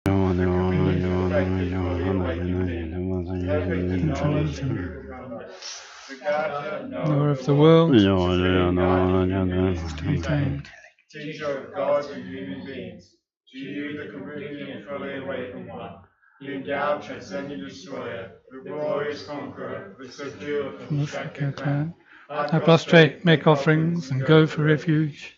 Knower of the world, to be tamed. Teacher of gods and human beings, to you the completely and fully awakened one, the endowed transcendent destroyer, the glorious conqueror, the subduer from the Shakya clan, I prostrate, make offerings, and go for refuge.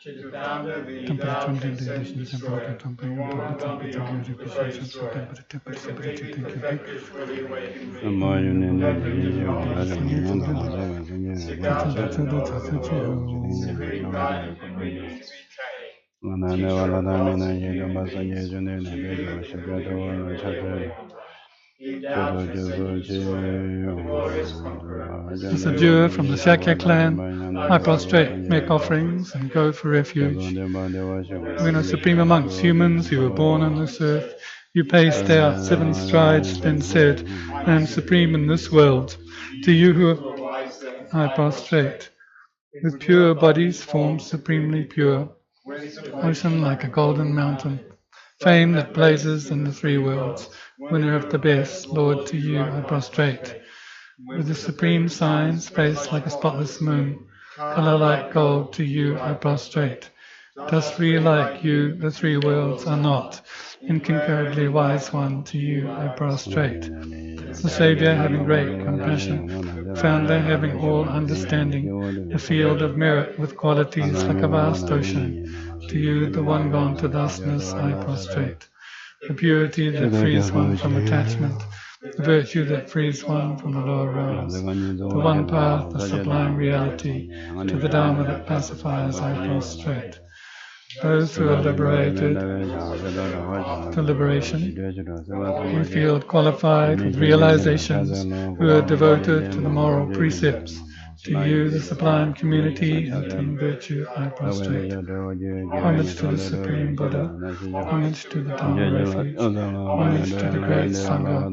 to the founder of the endowed transcendent destroyer, the one gone beyond the great destroyer, the completely perfected, fully awakened being, supreme God and convenience to be trained. The subduer from the Shakya clan, I prostrate, make offerings, and go for refuge. When are supreme amongst humans who were born on this earth, you paced out 7 strides, then said, I am supreme in this world. To you who I prostrate, with pure bodies formed supremely pure, ocean like a golden mountain, fame that blazes in the 3 worlds, winner of the best, Lord, to you I prostrate. With the supreme signs, face like a spotless moon, color like gold, to you I prostrate. Thus 3 like you, the 3 worlds are not. Incomparably wise one, to you I prostrate. The Saviour having great compassion, Founder having all understanding, a field of merit with qualities like a vast ocean. To you, the one gone to thusness, I prostrate. The purity that frees one from attachment, the virtue that frees one from the lower realms, the one path, the sublime reality, to the Dharma that pacifies, I prostrate. Those who are liberated to liberation, who feel qualified with realizations, who are devoted to the moral precepts, to you, the sublime community and in virtue, I prostrate. Homage to the Supreme Buddha, homage to the Dharma refuge, homage to the great Sangha,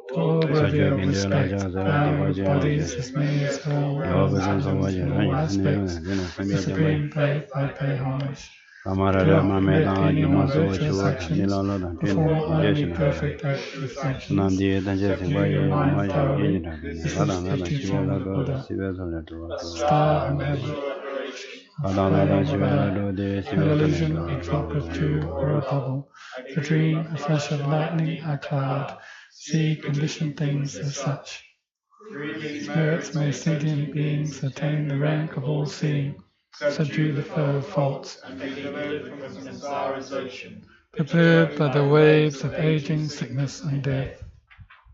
to all worthy of respect, powers, bodies, as many as well, in all aspects, the Supreme Faith, I pay homage. Do not commit any non-virtuous actions, perform only perfect actions. You remind thoroughly, this is the teaching of Buddha. Star and heaven, an illusion, a drop of dew or a bubble, a dream, a flash of lightning, a cloud. See conditioned things as such. Spirits may sentient beings attain the rank of all seeing, subdue the flow of faults, and be delivered from the samsara's ocean, prepared by the waves of aging, sickness, and death.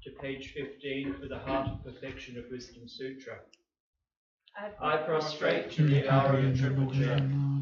To page 15 for the Heart of Perfection of Wisdom Sutra. I prostrate to the Arya Triple Gem.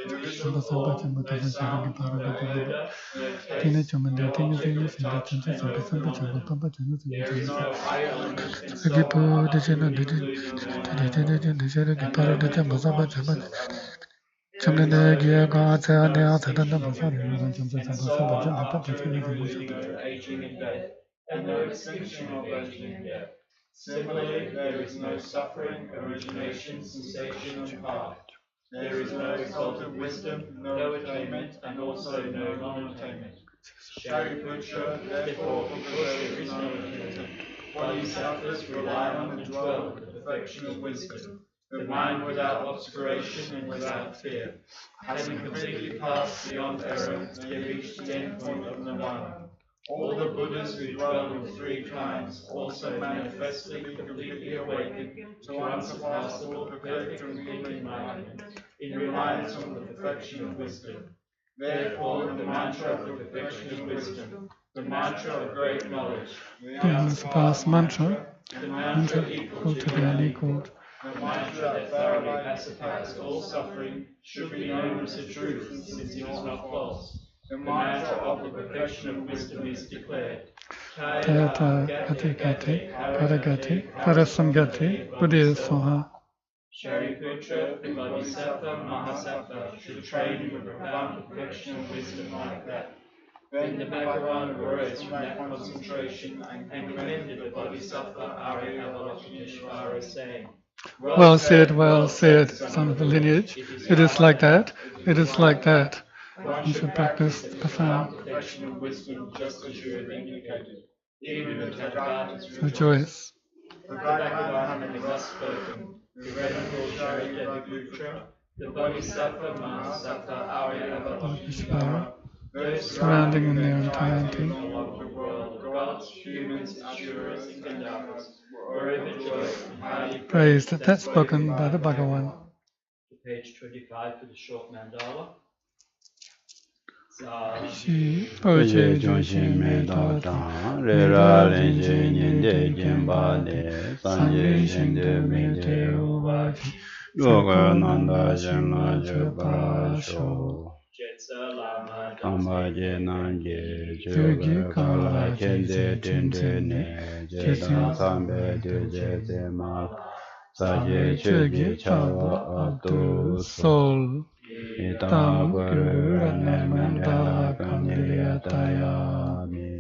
Individual form, no sound, no odor, no taste, no object of touch, and no phenomenon. There is no I element in soul, even including the one-known. And no mental consciousness alone. There is no image, no extension of image, and so on after and including no aging and death, and no extinction of aging and death. Similarly, there is no suffering, origination, sensation, and path. There is no exalted wisdom, no attainment, and also no non-attainment. Shariputra, therefore, because there is no attainment, bodhisattvas rely on and dwell in the perfection of wisdom, the mind without obscuration and without fear. Having completely passed beyond error, they reach the end point of Nirvana. All the Buddhas who dwell in three kinds also manifestly completely awaken to unsurpassable, perfect and complete enlightenment in reliance on the perfection of wisdom. Therefore, the mantra of the perfection of wisdom, the mantra of great knowledge, the unsurpassed mantra, the mantra equal to the unequaled, the mantra that thoroughly pacifies all suffering, should be known as the truth, since it is not false. The mantra of the perfection of wisdom is declared. Tayata Gati Gati, Karagati, Karasamgati, Buddhisoha. Shariputra, the Bodhisattva Mahasattva, should train in the profound perfection of wisdom like that. Then the Bhagavan arose from that concentration and commended the Bodhisattva Arya Avalokiteshvara, saying, well said, son of the lineage. It is like that, it is like that. One should practice the profound perfection of wisdom just as you have indicated. Even the Tathagata so joyous. The Bhagavan having thus spoken, the venerable Shariputra, the Bodhisattva Mahasattva Arya Avalokiteshvara, those surrounding in their entirety, along the world, gods, humans, asuras, and Gandharvas, were overjoyed and highly praised that spoken by the Bhagavan. Page 25 for the short mandala. Shi Oje Joshin Me Dota, Rera Lenje Nyende Jembade, Sanje Shinde Me Te Uvaji, Yoga Nanda Jena Jeparasho, Tamba Jenanje, Jogi Kala Kende Tindene, Jedan Sambe Duje Mak, Saje Chogi Chava Abdu Sol. Tam Guru Ramanda Kaniliyatayami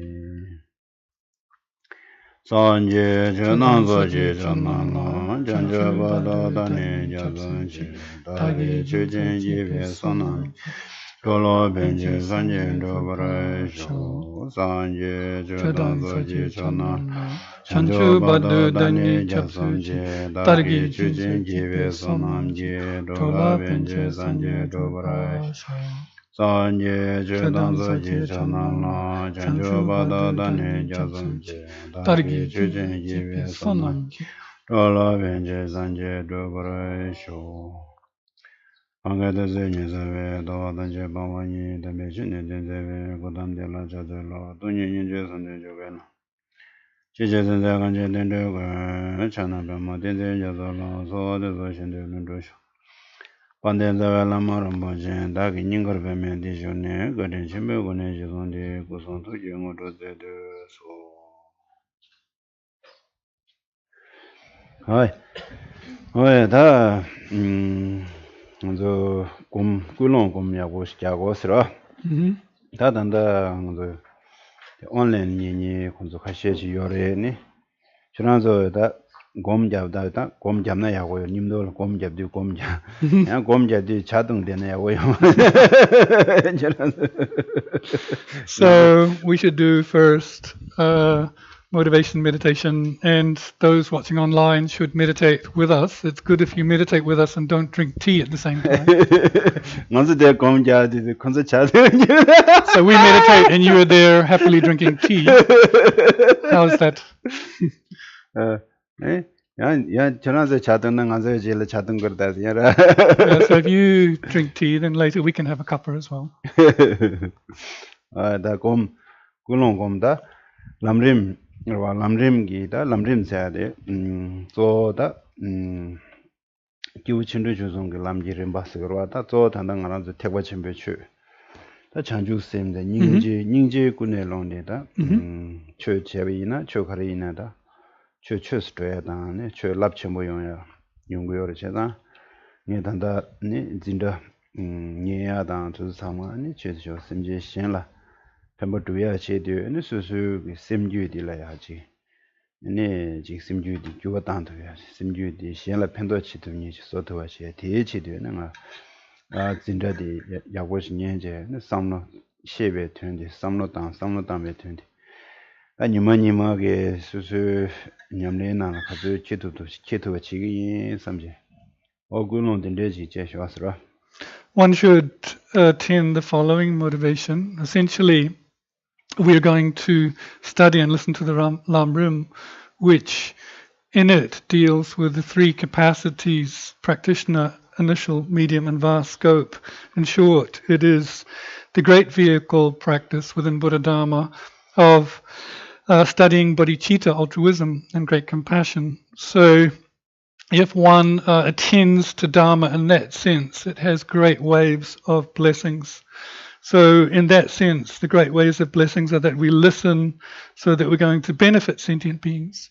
Sanje Jananzo Janana Janja Bada Dani Jazanji Tagi Chujin Jive Sonam Cholo Benji Sanje Dobarasho Sanje Jananzo Janana Chanchu Badu Dani Jazanji Tagi Chujin Jive Sonam Dola Benji Sanje Dobarasho Sanje Jananzo Janana Chanchu Bada Dani Jazanji Tagi Chujin Jive Sonam Dola Benji Sanje Dobarasho Angada Zeni Zave, Danje Bawani, the Machine Zave, Godam de la Jadelo, Dunin Jason Jovena. Chiches and the Ganje Dendego, Chana Bama, Dende Jazolo, so the Ocean de Lundrush. Pandeza Lamarambojan, Dagi Ningar Veme, Dijone, Godin Chimbegonage on the Guson to Jungo de so. Hi. Oh, that. 저 곰꿀롱 곰야고 시작하고 있어. 다단다 그 온라인 얘기 건조 하셔지 요래니. 지난주에다 곰잡다다 곰잡나 야고요. 님도 곰잡디 곰잡. 그냥 곰잡디 자동되네 야고요. So we should do first motivation meditation, and those watching online should meditate with us. It's good if you meditate with us and don't drink tea at the same time. So we meditate and you are there happily drinking tea. How's that? So if you drink tea, then later we can have a cuppa as well. 람림 람림기다 람림 사야돼 조다 기우친도 주송게 람지름 바스거와다 조 단당하나서 택과 첨배추 다 장주쌤데 닝지 군내롱데다 초 제비나 초 가리나다 초 스트레다네 초 랍첨보용야 용고요를 제가 니다 니 진다 녀야다 주사마니 제죠 심지 신라 Pemba tuya che de ne susu simju di la ya ji ne ji simju di ju ta ta ya simju di xian la pen do chi tu ni so to wa xie de chi de ne nga a jin de di ya wo shi nian je ne sam no xie be tuen de sam no dang be tuen de a ni ma ge susu nyam le na ka zu chi tu wa chi ge yin sam je o gu long den de ji je xua sra. One should attend the following motivation. Essentially, we're going to study and listen to the Lam Rim, which in it deals with the three capacities: practitioner, initial, medium, and vast scope. In short, it is the great vehicle practice within Buddha Dharma of studying bodhicitta, altruism, and great compassion. So if one attends to Dharma in that sense, it has great waves of blessings. So in that sense, the great waves of blessings are that we listen so that we're going to benefit sentient beings,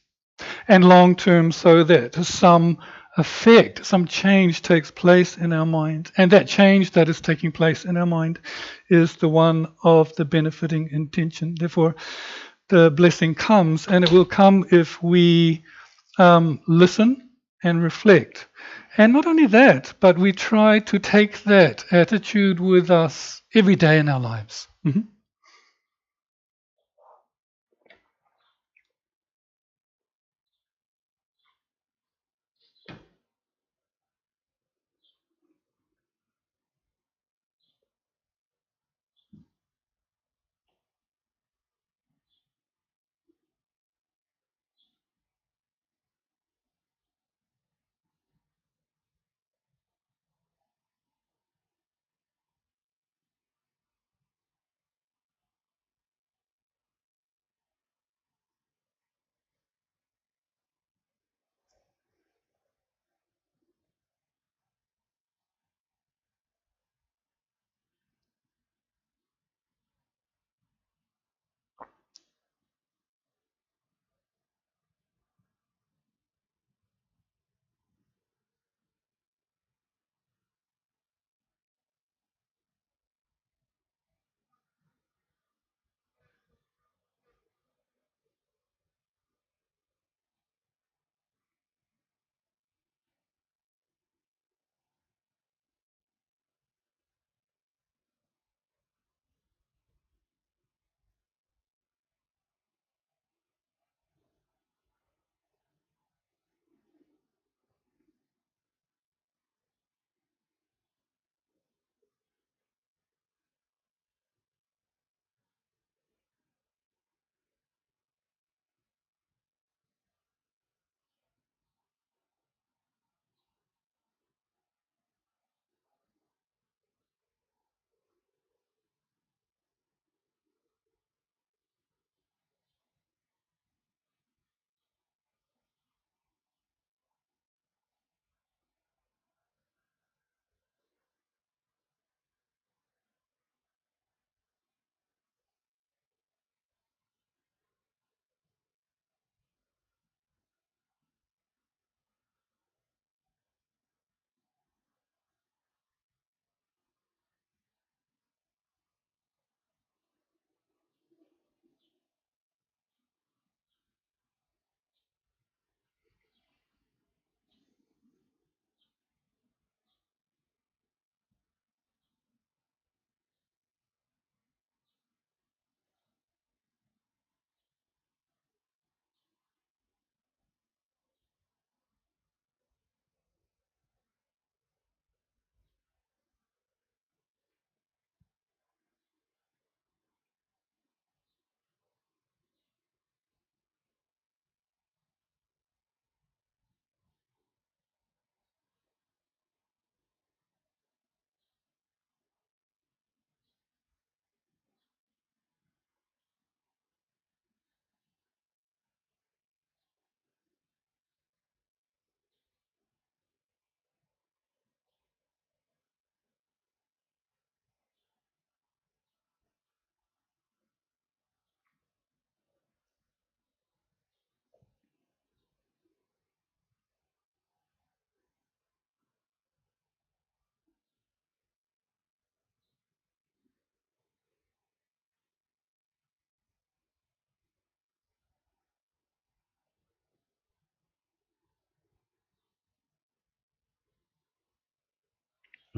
and long term so that some effect, some change takes place in our mind. And that change that is taking place in our mind is the one of the benefiting intention. Therefore, the blessing comes, and it will come if we listen and reflect. And not only that, but we try to take that attitude with us every day in our lives.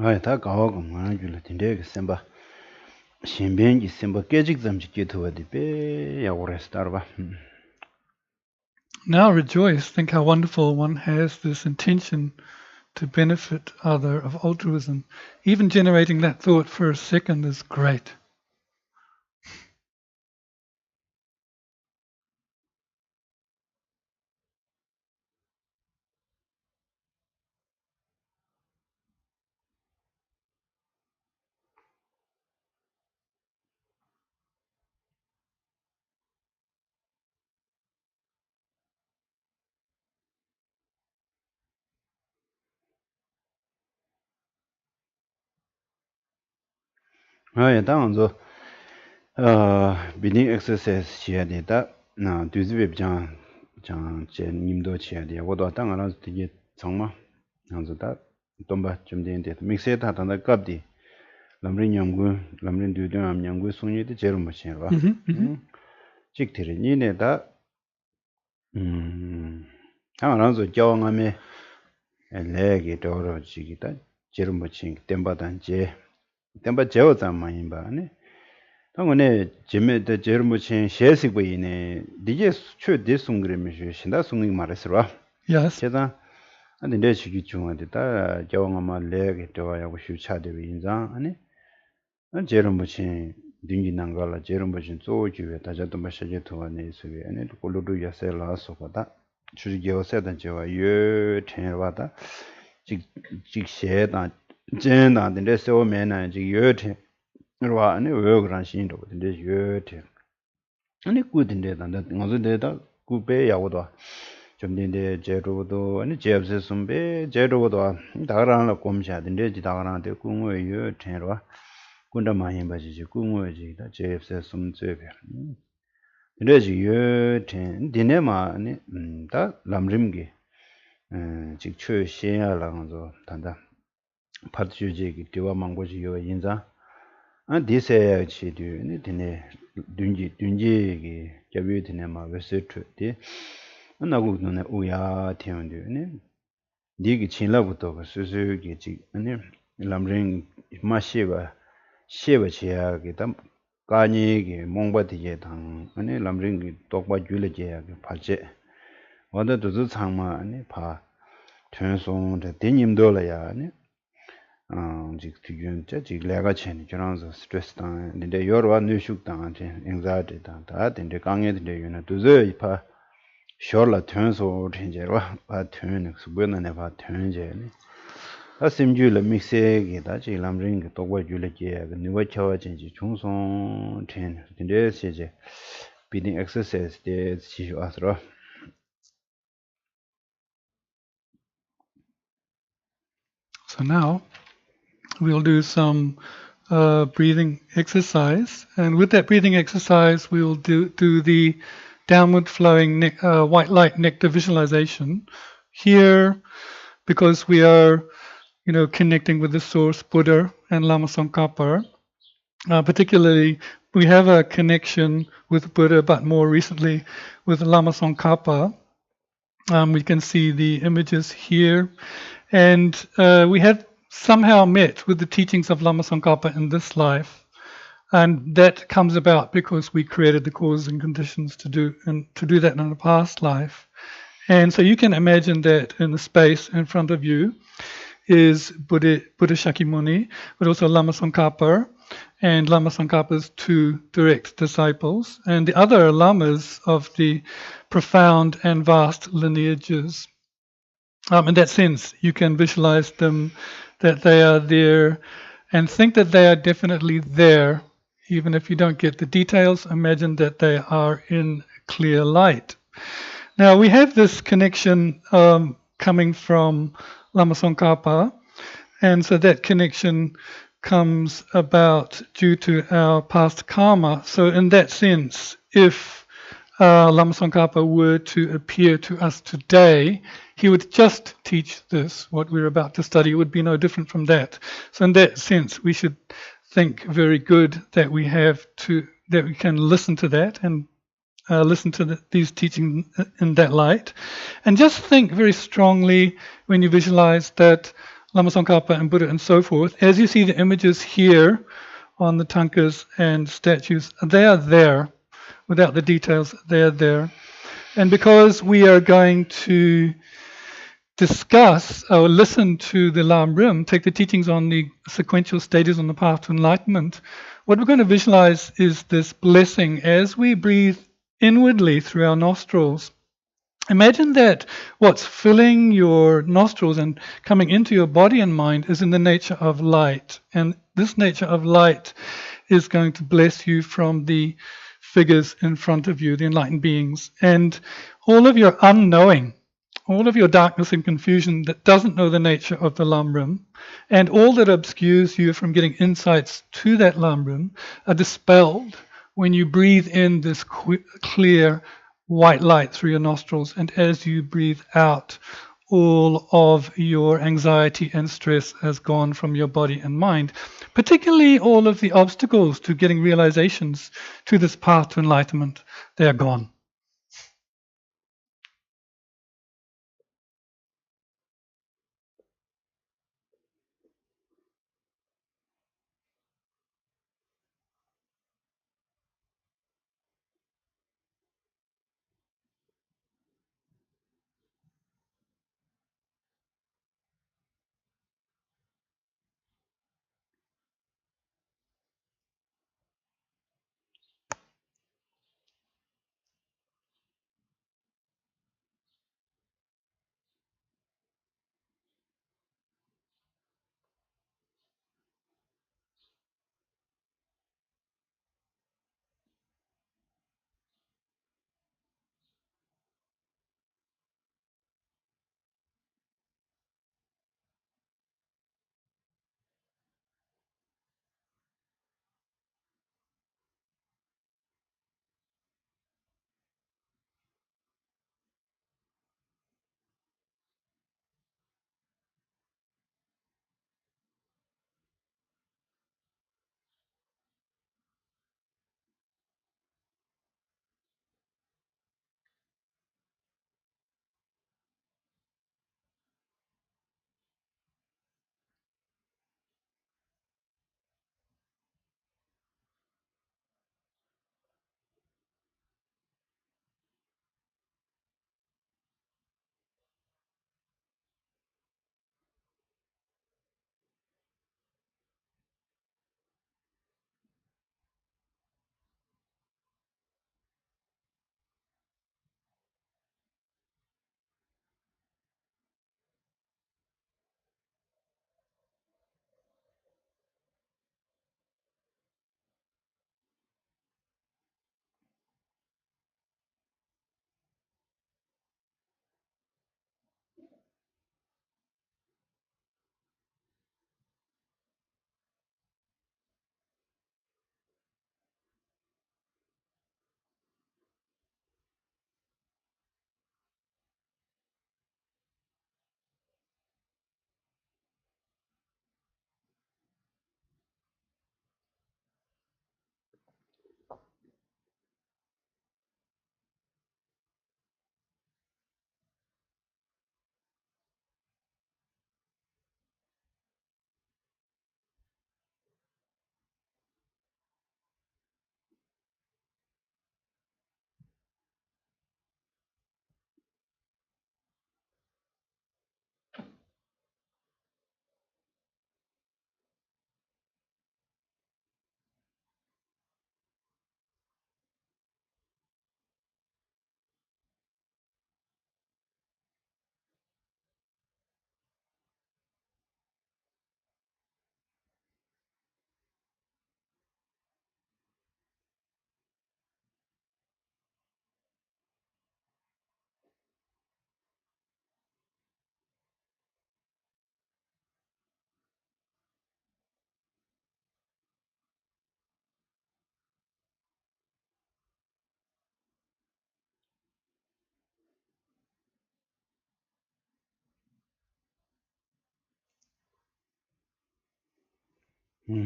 Right, I go on you let in the December. Shimbing is simple gajic them to get to the bay, or starva. Now rejoice, think how wonderful one has this intention to benefit other of altruism. Even generating that thought for a second is great. Right, down so beginning exercise here that now do the web jan nimdo chia de wo do tang ara de changma nang zo da domba chum de de mixe ta ta da kap di lamrin nyamgu lamrin du de am nyamgu sungye de jerum ma chen ba chik thire ni ne da ta ara zo jaw nga me le ge do ro chi gi da jerum ma chen temba dan je temba jeo za ma yin ba ne 당원에 제메데 제르무친 셰식부이네 디제 추 디숭그레미슈 신다 숭이 말했어. Yes. 제가 안데 내 시기 중앙에다 저왕아마 레게 도와야고 슈차데비 인자 아니 제르무친 딩기난 걸라 제르무친 조주에 다자도 마셔제 도와네 수비 아니 콜로도 야셀라서다 추지게어세단 제와 예 텐와다 직셰다 젠다데 세오메나 지여테 그러와 아니 왜 그런 신도 근데 여태 아니 꾸든데 단다 ngazo데다 꾸베 야고도 좀 된데 제로도 아니 제업세 숨베 제로도 다가라나 꼼샤든데 지다가라한테 꾸응의 여태로 군다 많이 봐지지 꾸응의지다 제업세 숨제베 근데 지 여태 디네마 아니 다 람림게 직초 시야라고 단다 파트주제기 되와 망고지 요 인자 아 디세 치디 네 디네 dunji jabi dine ma wese tu di nagu nune uya tiong di ne digi chinla buto ka susu gi chi ne lamring ma sheba chiya gi tam kanyi gi mongba di je tang ne lamring gi tokba gyule je ya gi palche wada duzu changma ne pa tuen song de dinim do la ya ne 직 뒤준 직 내가 chen 저런서 스트레스 당 근데 여러 뉴식 당한테 anxiety 당다 근데 강해들 유나 두저 이파 쇼라 튼소 텐제와 바 튼 수변에 바 튼제니 아 심주를 믹스에게다 지람링 또고 줄게 누가 쳐진지 중송 텐 근데 세제 비딩 exercise 때 지시와서 So now we'll do some breathing exercise, and with that breathing exercise we'll do the downward flowing white light nectar visualization here, because we are connecting with the source Buddha and Lama Tsongkhapa. Particularly we have a connection with Buddha, but more recently with Lama Tsongkhapa. We can see the images here, and we have somehow met with the teachings of Lama Tsongkhapa in this life, and that comes about because we created the causes and conditions to do that in a past life. And so you can imagine that in the space in front of you is Buddha Shakyamuni, but also Lama Tsongkhapa and Lama Tsongkhapa's two direct disciples, and the other lamas of the profound and vast lineages. In that sense, you can visualize them, that they are there, and think that they are definitely there. Even if you don't get the details, imagine that they are in clear light. Now, we have this connection coming from Lama Tsongkhapa, and so that connection comes about due to our past karma. So in that sense, if Lama Tsongkhapa were to appear to us today, he would just teach this, what we're about to study. It would be no different from that. So in that sense, we should think very good that we can listen to that and listen to these teachings in that light. And just think very strongly when you visualize that Lama Tsongkhapa and Buddha and so forth, as you see the images here on the tankas and statues, they are there. Without the details, they are there. And because we are going to discuss or listen to the Lam Rim, take the teachings on the sequential stages on the path to enlightenment, what we're going to visualize is this blessing as we breathe inwardly through our nostrils. Imagine that what's filling your nostrils and coming into your body and mind is in the nature of light. And this nature of light is going to bless you from the figures in front of you, the enlightened beings. And all of your unknowing, all of your darkness and confusion that doesn't know the nature of the Lam Rim, and all that obscures you from getting insights to that Lam Rim are dispelled when you breathe in this clear white light through your nostrils, and as you breathe out, all of your anxiety and stress has gone from your body and mind, particularly all of the obstacles to getting realizations to this path to enlightenment. They are gone.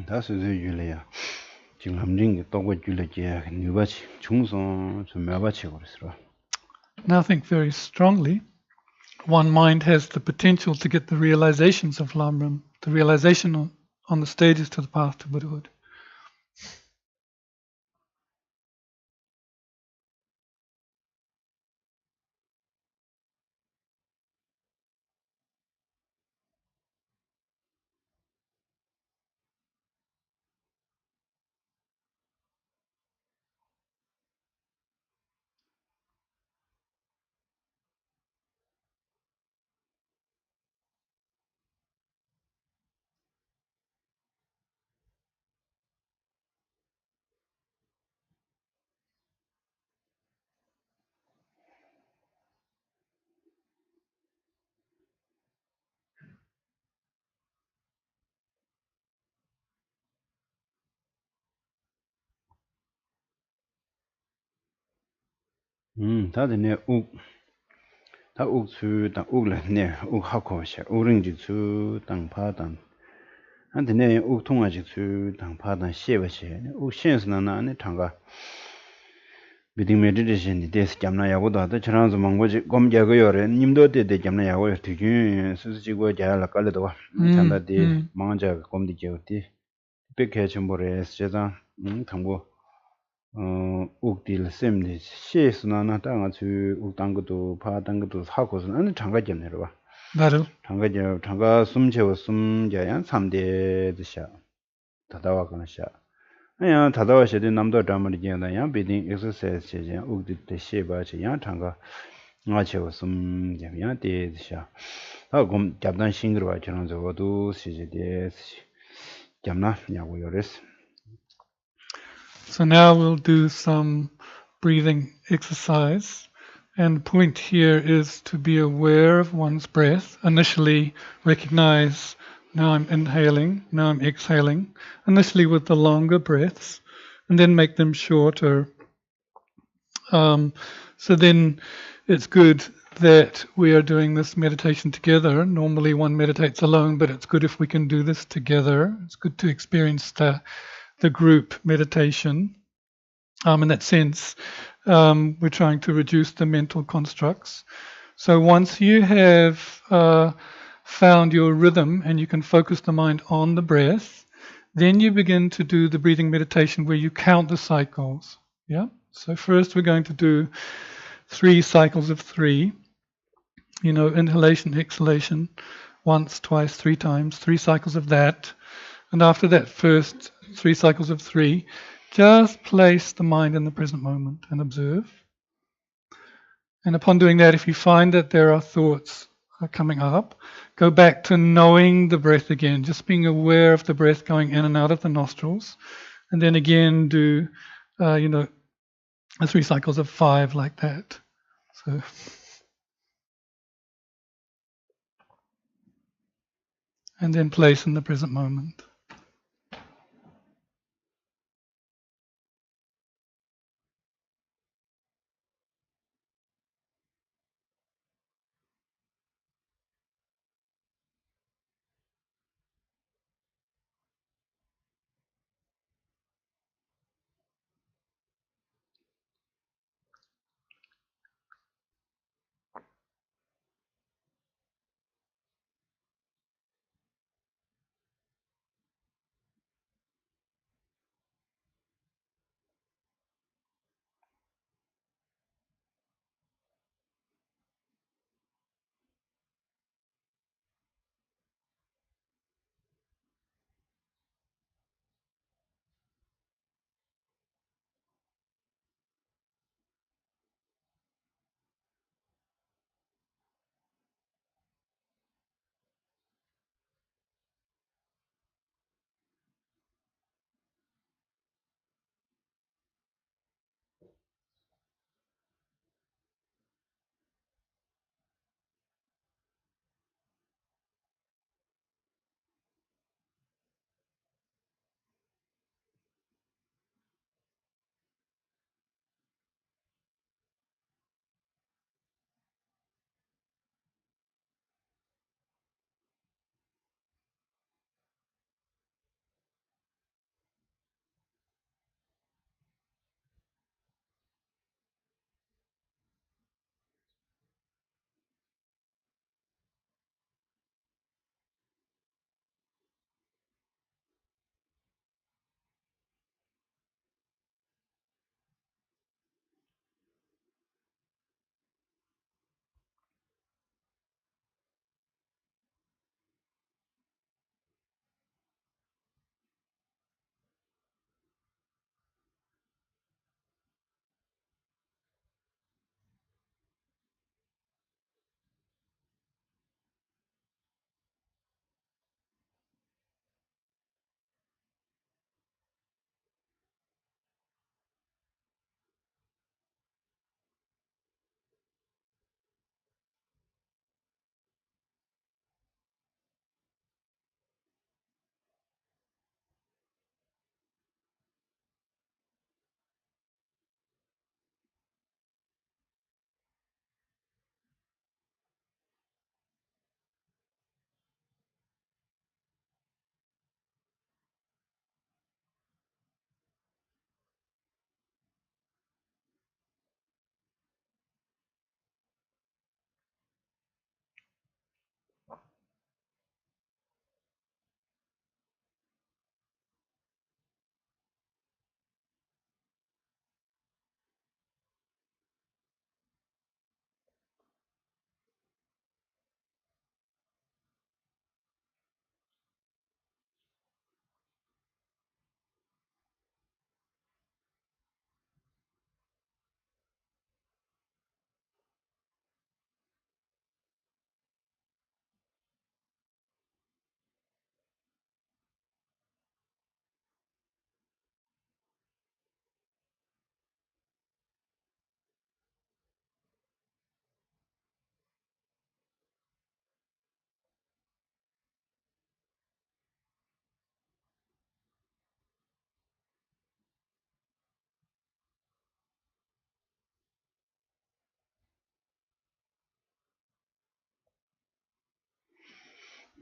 다스 줄이야. 지금 함정이 또고 줄이지. 누바치 충성 좀 매바치 그랬어. Now think very strongly. one mind has the potential to get the realizations of Lamrim, the realization on the stages to the path to Buddhahood. 다들 다 옥수 다 옥라네 옥하고샤 오른지 수 당파단 한테네 옥통아지 수 당파단 셰버셰 옥신스나나네 당가 비딩 메디테이션이 데스 잠나 야고도 하다 저랑서 망고지 검자고 요래 님도 때데 잠나 야고 뒤gün 수수지고 자라 깔려도 찬다디 망자 검디 제오티 백해 전보레 제자 당고 옥딜 셈니 시스나나 땅아주 옥당고도 파당고도 하고서 아니 장가점내로 봐. 나를 장가 숨채워 숨자야 3대 드셔. 다다와 가나샤. 아야 다다와 셔데 남도 담을 지야야 비딩 엑서사이즈 제자 옥딜 때 시바지 야 장가 나채워 숨자야 때 드셔. 하고 잡단 싱그러 봐 저런 저도 시제데 잠나 야고 요레스. So now we'll do some breathing exercise. And the point here is to be aware of one's breath. Initially recognize, now I'm inhaling, now I'm exhaling. Initially with the longer breaths, and then make them shorter. So then it's good that we are doing this meditation together. Normally one meditates alone, but it's good if we can do this together. It's good to experience the group meditation. In that sense, we're trying to reduce the mental constructs. So once you have found your rhythm and you can focus the mind on the breath, then you begin to do the breathing meditation where you count the cycles. Yeah. So first we're going to do 3 cycles of 3. Inhalation, exhalation, once, twice, 3 times, 3 cycles of that. And after that first 3 cycles of 3, just place the mind in the present moment and observe. And upon doing that, if you find that there are thoughts coming up, go back to knowing the breath again, just being aware of the breath going in and out of the nostrils. And then again do, 3 cycles of 5 like that. So. And then place in the present moment.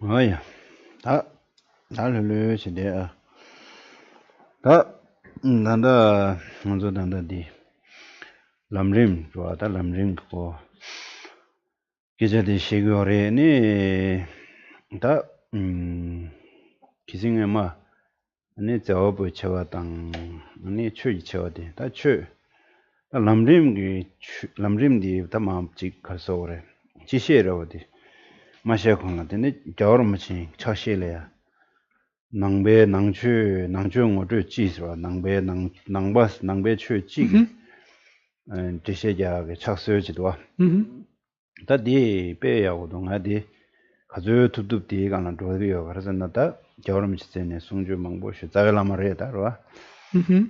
Oh yeah. 다 르르시데. 다 난다 먼저 난다디. 람림 좋아다 람림 거. 기자디 시고레니 다 기승에마 아니 저거 쳐왔당 아니 추이 쳐데 다추 람림디 담am직 가서래 지시에로디 마셔콘나데 저러마치 차시래야 낭배 낭주어도 지스와 낭배 낭바스 낭배 추지 지시자게 착서지도 다디 빼야고도 하디 가져 두둡디 가는 도리요 그래서 나다 저러마치네 송주 망보시 자갈라마레다로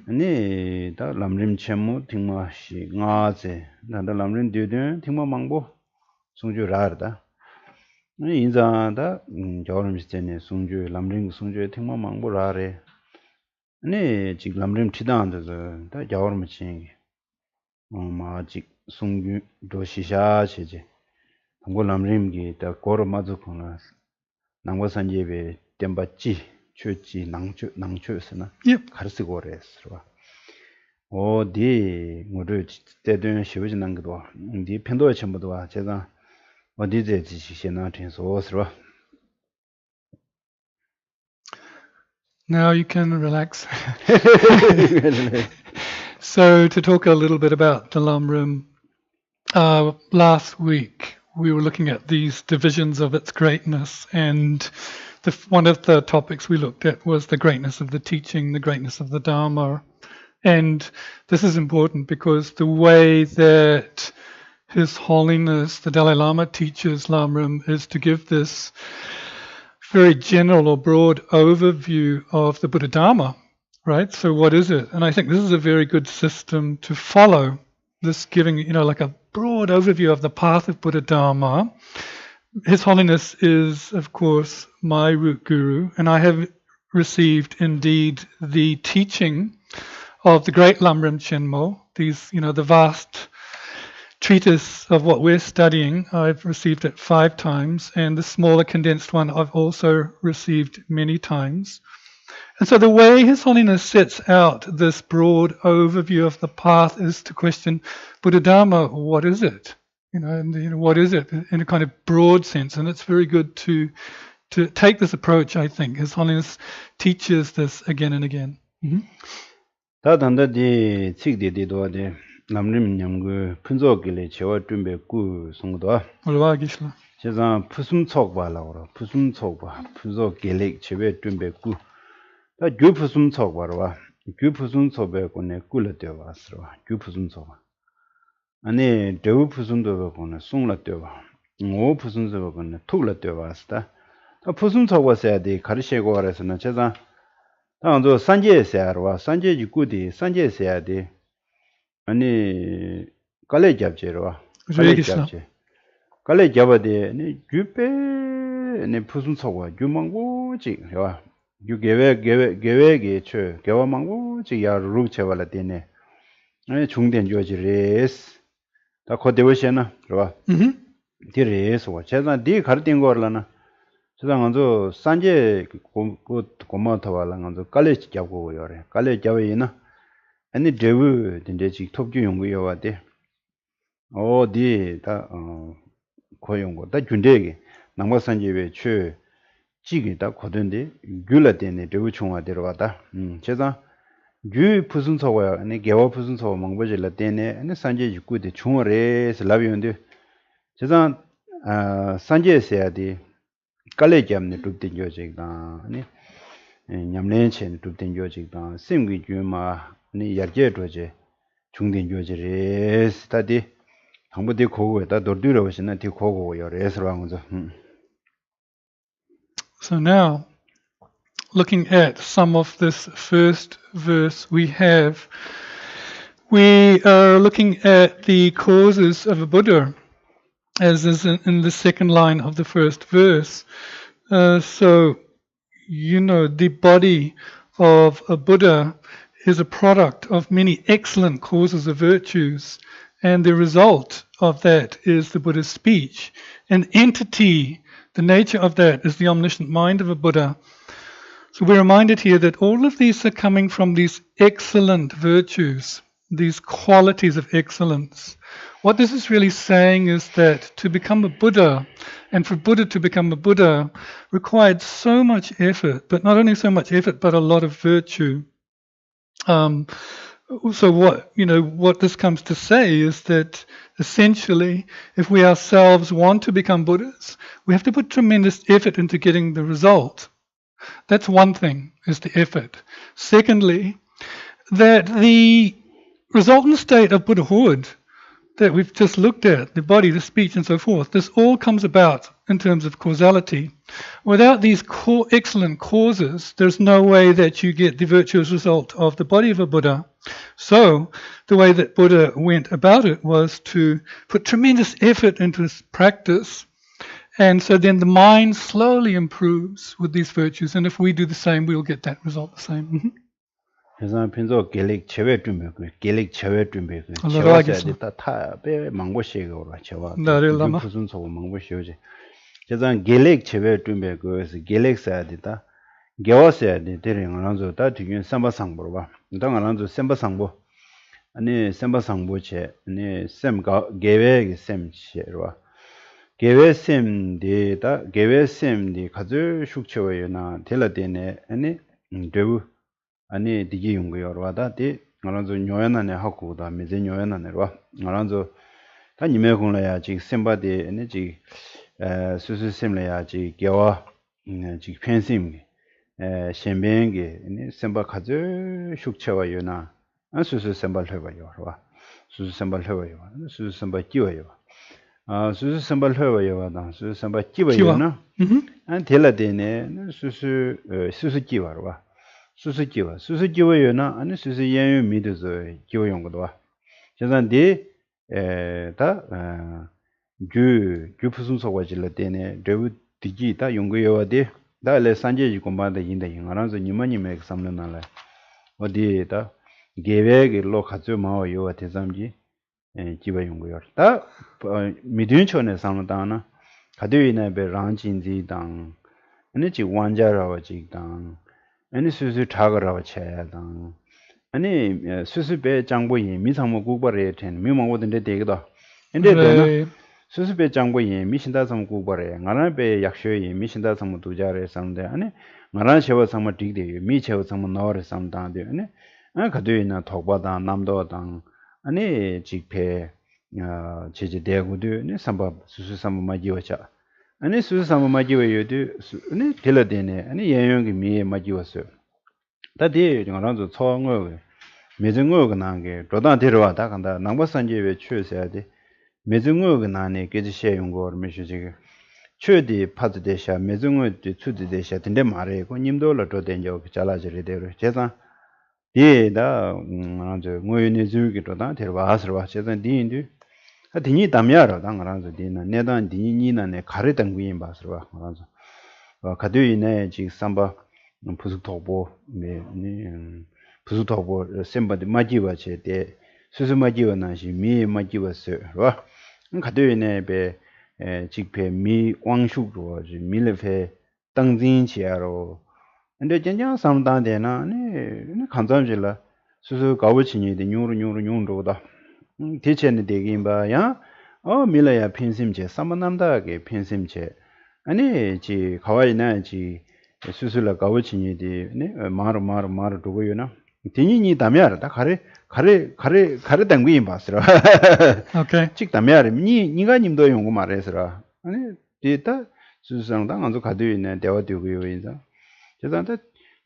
아니 다 람림 쳔무 팅마시 ngaze 나다 람림 뒤든 팅마 망보 송주 라르다 아니 인자다 저런 시제네 송주 람림 송주 팅마 망보 라레 아니 지 람림 치다한데서 다 저런 미치 마지 송주 도시샤 체제 한국 람림기 다 고로 마주코나 남과산제베 템바치 추치 낭추스나 가르치고 그랬어. 어디 뭐를 때든 쉬우지는 것도 네 편도에 전부도 와 제가 어디에 지시시나 된소스로. Now you can relax. So to talk a little bit about the Lamrim, last week we were looking at these divisions of its greatness, and one of the topics we looked at was the greatness of the teaching, the greatness of the Dharma. And this is important because the way that His Holiness, the Dalai Lama, teaches Lamrim is to give this very general or broad overview of the Buddha Dharma, right? So what is it? And I think this is a very good system to follow, this giving, like a broad overview of the path of Buddha Dharma. His Holiness is, of course, my root guru, and I have received indeed the teaching of the great Lamrim Chenmo, these, the vast treatise of what we're studying. I've received it 5 times, and the smaller condensed one I've also received many times. And so the way His Holiness sets out this broad overview of the path is to question Buddha Dharma, what is it? What is it in a kind of broad sense? And it's very good to take this approach, I think. His Holiness teaches this again and again. 다단다디 칙디디도데 남림 냠고 푼조길에 제와 준비고 송도 올라가기실라. 제가 푸숨촉 발라고 푸숨촉 봐 푼조길에 제와 준비고 다 규푸숨촉 바로와 규푸숨촉에 거네 꿀려져 왔어 규푸숨촉 아니 대우푸숨도 거네 송라져 와 오푸숨도 거네 툭려져 왔어 다 푸숨촉 왔어야 돼 가르치고 그래서는 제가 당저 산제세야로와 산제지 꾸디 산제세야디 아니 깔레 잡제로와 깔레 잡제 깔레 잡아데 니 규페 니 푸순 속와 규망고지 와 규게웨게 쳐 개와망고지 야루 쳐발라 되네 아니 중된 조지레스 다 코데오시나 그러와 디레스 와 제가 디 가르친 거라나 저당한저 산제 고마타발랑한저 깔레 잡고 요래 깔레 잡이나 아니 데브 딘데지 톱주 연구여와데 어디 다 고용고 다 준대게 남과산제에 최 지기다 거든데 귤라데네 데브 총화 데려와다 제가 주 무슨 소고야 아니 개와 무슨 소 망보질라 데네 아니 산제 죽고데 총어레스 라비온데 제가 산제에서야디 깔레 잡네 뚝된 조직다 아니 냠내체 뚝된 조직다 심기 주마 아니 야제 도제 중된 조직에 스타디 당부대 고고에다 돌들어 오시는 뒤 고고요 레스랑 거죠. So now, looking at some of this first verse we are looking at the causes of a Buddha, as is in the second line of the first verse. So, the body of a Buddha is a product of many excellent causes of virtues, and the result of that is the Buddha's speech. An entity The nature of that is the omniscient mind of a Buddha. So we're reminded here that all of these are coming from these excellent virtues, these qualities of excellence. What this is really saying is that to become a Buddha, and for Buddha to become a Buddha, required so much effort, but not only so much effort, but a lot of virtue. So what this comes to say is that essentially, if we ourselves want to become Buddhas, we have to put tremendous effort into getting the result. That's one thing, is the effort. Secondly, that the resultant state of Buddhahood that we've just looked at, the body, the speech, and so forth, this all comes about in terms of causality. Without these excellent causes, there's no way that you get the virtuous result of the body of a Buddha. So the way that Buddha went about it was to put tremendous effort into his practice, and so then the mind slowly improves with these virtues, and if we do the same, we'll get that result the same. 그래서 핀도 gelek chewe tumbe ku gelek chewe tumbe ku Allah chewa sa ta be mangbo shege ora chewa Lama. 무슨 소 mangbo shoje 그래서 gelek chewe tumbe ku gelek sa ta gewasa de 데ring 안zo 다 뒤에 삼바 상보로 봐 당 안zo 삼바 상보 아니 삼바 상보체 아니 샘가 개외기 샘치로 개외 샘데다 개외 샘디 가즈 숙체워요나 텔라데네 아니 되부 아니 디기 용거여와다 디 나란조 뇨야나네 하고다 메제 뇨야나네와 나란조 다 니메공라야 지 셈바디 아니 지 수수셈래야 지 겨와 지 펜심 셴뱅게 아니 셈바 카즈 숙체와요나 수수 셈발 해봐요 수수 셈발 해봐요 수수 셈바 끼워요 수수 셈발 해봐요나 수수 셈바 끼워요나 안 텔라데네 수수 끼워와 수수기와요나 아니 수수 연유 미드서 기워용거도 와. 제단디 규푸순소가 질러 때네 레우 디기다 용거여와디 다레 산제지 공부한다 인다 인가라서 니마니메 삼는나라 어디에다 계획이 로 가져 마와 요와 대삼지 기바 용거여. 다 미드윈촌에 삼는다나 가드위나 베 랑진지당 아니 지 완자라와지당 아니 수수 타거라고 쳐야당 아니 수수배 장보이 미상모 국벌에 된 미망고든데 되기도 근데 수수배 장보이 미신다섬 국벌에 나라배 약쇼이 미신다섬 두자래 삼데 아니 나라 셔와 삼마 딕데 미셔와 삼마 나와래 삼다데 아니 가도이나 톡바다 남도당 아니 직패 제제 대구도 네 삼바 수수 삼마 마지워자 아니 수수 삼마 마지워요도 아니 텔라데네 아니 예용기 미에 마지웠어요. 다디 정말로 초응어 매정어가 나게 로단 데려와다 간다. 남바산제에 취해야 돼. 매정어가 나네 깨지셔 용거 메시지. 최디 파드데샤 매정어 추디데샤 근데 말해고 님도로 도된죠. 잘라지래 되로. 제가 디에다 먼저 뭐유니 주기로다 데려와서 제가 디인디 디니 담야로 당가라서 디나 내단 디니나네 가르던 구인 봐서 와. 그래서 가도이네 지 삼바 부수토보 부수토보 셈바디 마지와체 때 수수 마지와나시 미 마지와서 와. 가도이네 베 직패 미 왕슈로 밀레페 땅진치야로 근데 전장 삼단데나 네 간단질라 수수 가부치니데 뉴로다 대체는 되긴 봐야 밀어야 펜심제 삼만남다게 펜심제 아니 지 가와이나 지 수술라 가부치니데 네 마르 두고요나 디니니 담야다 가래 당구인 봤으라 오케이 직 담야르 니가 님도 용고 말해서라 아니 데이터 수술상당 안도 가도 있네 대화되고요 인자 제단다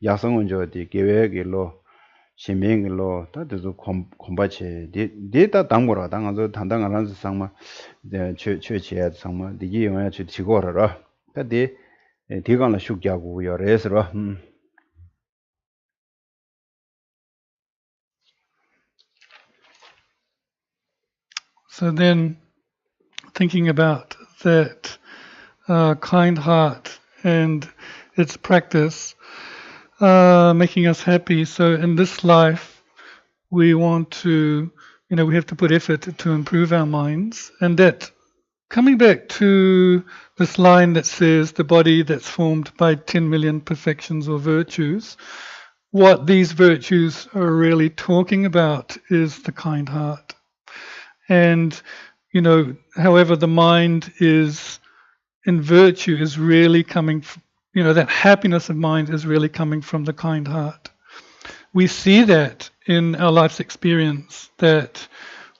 야성은 저디 계획일로 신명일로 다들 콤바체 데이터 담고라 당아서 단당한 한서 상마 최최치야 상마 디기 영야 주 지고라라 다디 디간라 숙자고 여래서라 So then, thinking about that kind heart and its practice, making us happy. So in this life, we want to, we have to put effort to improve our minds, and that coming back to this line that says the body that's formed by 10 million perfections or virtues, what these virtues are really talking about is the kind heart. And, however, the mind is in virtue is really coming, that happiness of mind is really coming from the kind heart. We see that in our life's experience, that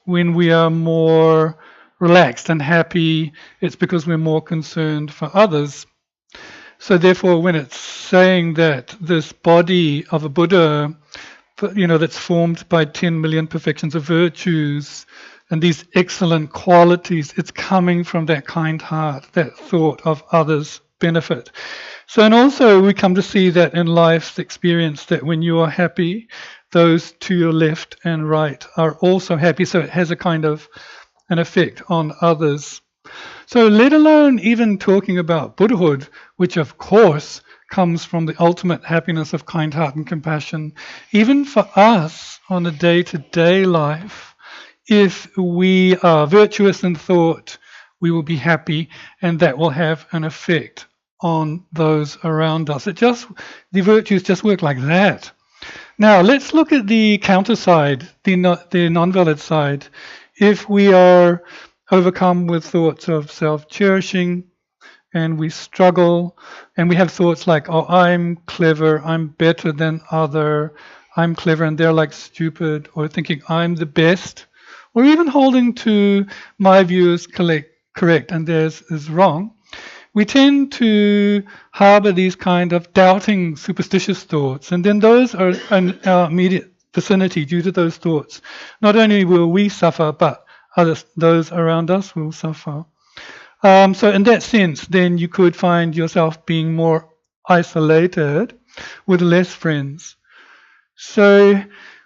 when we are more relaxed and happy, it's because we're more concerned for others. So therefore, when it's saying that this body of a Buddha, that's formed by 10 million perfections of virtues and these excellent qualities, it's coming from that kind heart, that thought of others' benefit. So, and also we come to see that in life's experience, that when you are happy, those to your left and right are also happy. So it has a kind of an effect on others. So let alone even talking about Buddhahood, which of course comes from the ultimate happiness of kind heart and compassion, even for us on a day-to-day life, if we are virtuous in thought, we will be happy, and that will have an effect on those around us. The virtues just work like that. Now let's look at the counter side, the non-valid side. If we are overcome with thoughts of self-cherishing and we struggle and we have thoughts like, oh, I'm clever, I'm better than other, I'm clever and they're like stupid, or thinking I'm the best, or even holding to my view is correct and theirs is wrong, we tend to harbor these kind of doubting, superstitious thoughts. And then those are in our immediate vicinity due to those thoughts. Not only will we suffer, but those around us will suffer. So in that sense, then you could find yourself being more isolated with less friends. So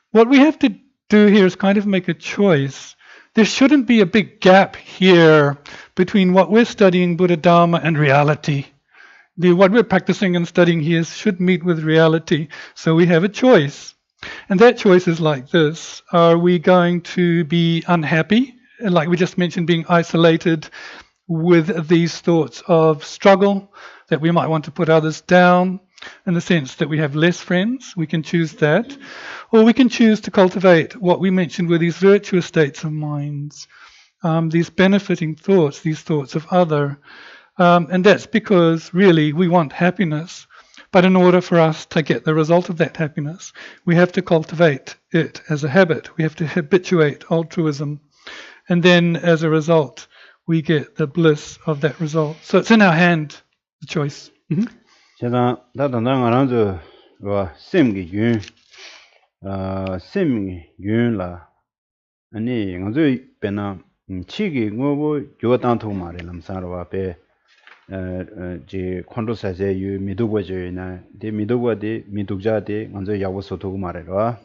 what we have to do here is kind of make a choice. There shouldn't be a big gap here between what we're studying, Buddha Dharma, and reality. What we're practicing and studying here should meet with reality. So we have a choice. And that choice is like this. Are we going to be unhappy? Like we just mentioned, being isolated with these thoughts of struggle, that we might want to put others down, in the sense that we have less friends. We can choose that. Or we can choose to cultivate what we mentioned were these virtuous states of minds, these benefiting thoughts, these thoughts of other. And that's because really we want happiness. But in order for us to get the result of that happiness, we have to cultivate it as a habit. We have to habituate altruism. And then as a result, we get the bliss of that result. So it's in our hand, the choice. 제가 다단당 알아서 와 셈기 윤라 아니 먼저 배나 치기 뭐 요단토 말에 남사로 앞에 제 콘도사제 유 미도고제나 데 미도고데 미독자데 먼저 야고소토고 말해라